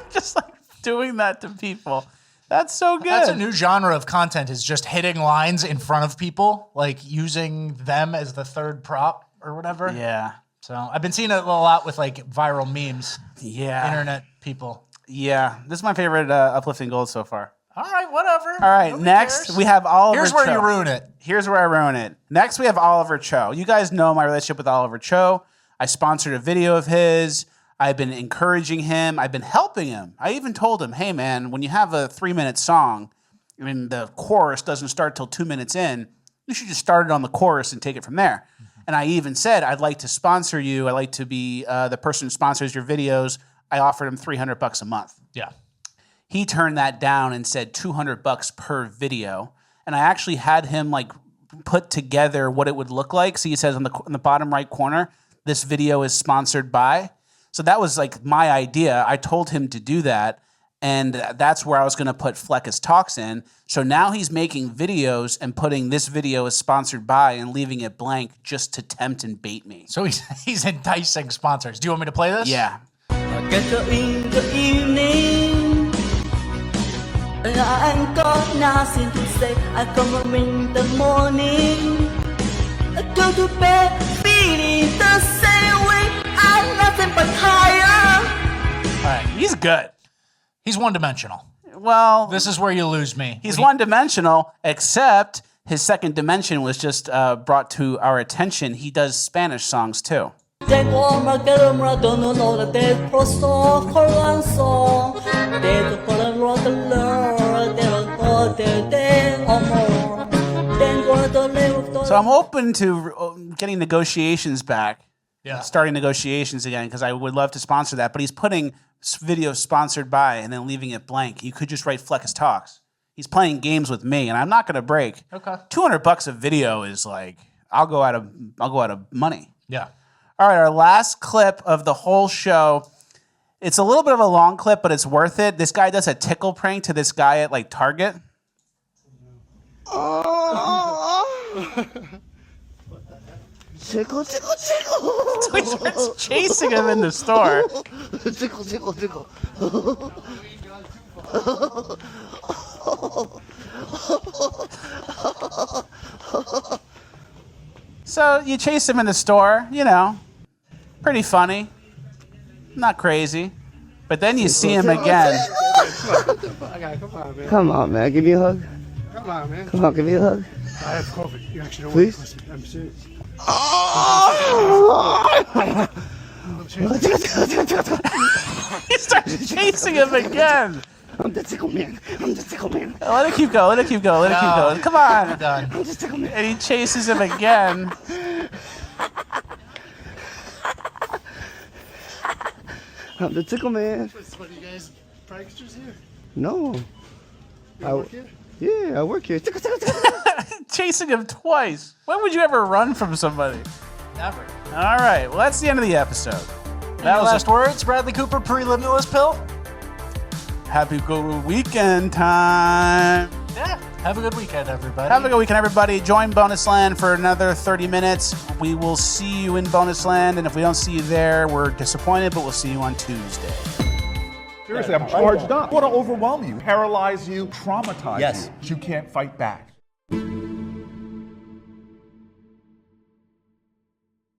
Just like doing that to people. That's so good. That's a new genre of content, is just hitting lines in front of people, like using them as the third prop or whatever. Yeah. So I've been seeing it a lot with like viral memes. Yeah. Internet people. Yeah. This is my favorite Uplifting Gold so far. All right, whatever. All right, Nobody next cares. we have Oliver Here's where Cho. you ruin it. Here's where I ruin it. Next we have Oliver Cho. You guys know my relationship with Oliver Cho. I sponsored a video of his. I've been encouraging him. I've been helping him. I even told him, hey, man, when you have a 3-minute song, I mean, the chorus doesn't start till 2 minutes in, you should just start it on the chorus and take it from there. And I even said, I'd like to sponsor you. I'd like to be the person who sponsors your videos. I offered him $300 a month. Yeah. He turned that down and said $200 per video. And I actually had him like put together what it would look like. So he says on the bottom right corner, this video is sponsored by. So that was like my idea. I told him to do that. And that's where I was going to put Fleckus Talks in. So now he's making videos and putting this video as sponsored by and leaving it blank just to tempt and bait me. So he's enticing sponsors. Do you want me to play this? Yeah. I get you in the evening, and I ain't got nothing to say. I come home in the morning, I go to bed feeling the same way. I'm nothing but tired. All right, he's good. He's one-dimensional. Well, this is where you lose me. He's one-dimensional, except his second dimension was just brought to our attention. He does Spanish songs too. So I'm open to getting negotiations back. Yeah. Starting negotiations again, because I would love to sponsor that. But he's putting videos sponsored by and then leaving it blank. You could just write Fleckus Talks. He's playing games with me, and I'm not going to break. Okay. $200 a video is like I'll go out of money. Yeah. All right, our last clip of the whole show. It's a little bit of a long clip, but it's worth it. This guy does a tickle prank to this guy at like Target. Tickle, tickle, tickle. So he starts chasing him in the store. Tickle, tickle, tickle. So you chase him in the store, you know, pretty funny, not crazy. But then you see him again. Come on, man. Give me a hug. Come on, man. Come on, give me a hug. I have COVID. You actually don't Please? want to listen. I'm serious. He starts chasing him again. I'm the tickle man. I'm the tickle man. Let it keep going. Let it keep going. Let it keep going. Come on. I'm done. I'm the tickle man. And he chases him again. I'm the tickle man. What, you guys pranksters here? No. You work here? Yeah, I work here. Tickle, tickle, tickle. Chasing him twice. When would you ever run from somebody? Never. All right. Well, that's the end of the episode. That was last words, Bradley Cooper, pre-limitless pill. Happy good weekend time. Yeah. Have a good weekend, everybody. Have a good weekend, everybody. Join Bonus Land for another 30 minutes. We will see you in Bonus Land, and if we don't see you there, we're disappointed, but we'll see you on Tuesday. Seriously, I'm charged up. I want to overwhelm you, paralyze you, traumatize you. You can't fight back.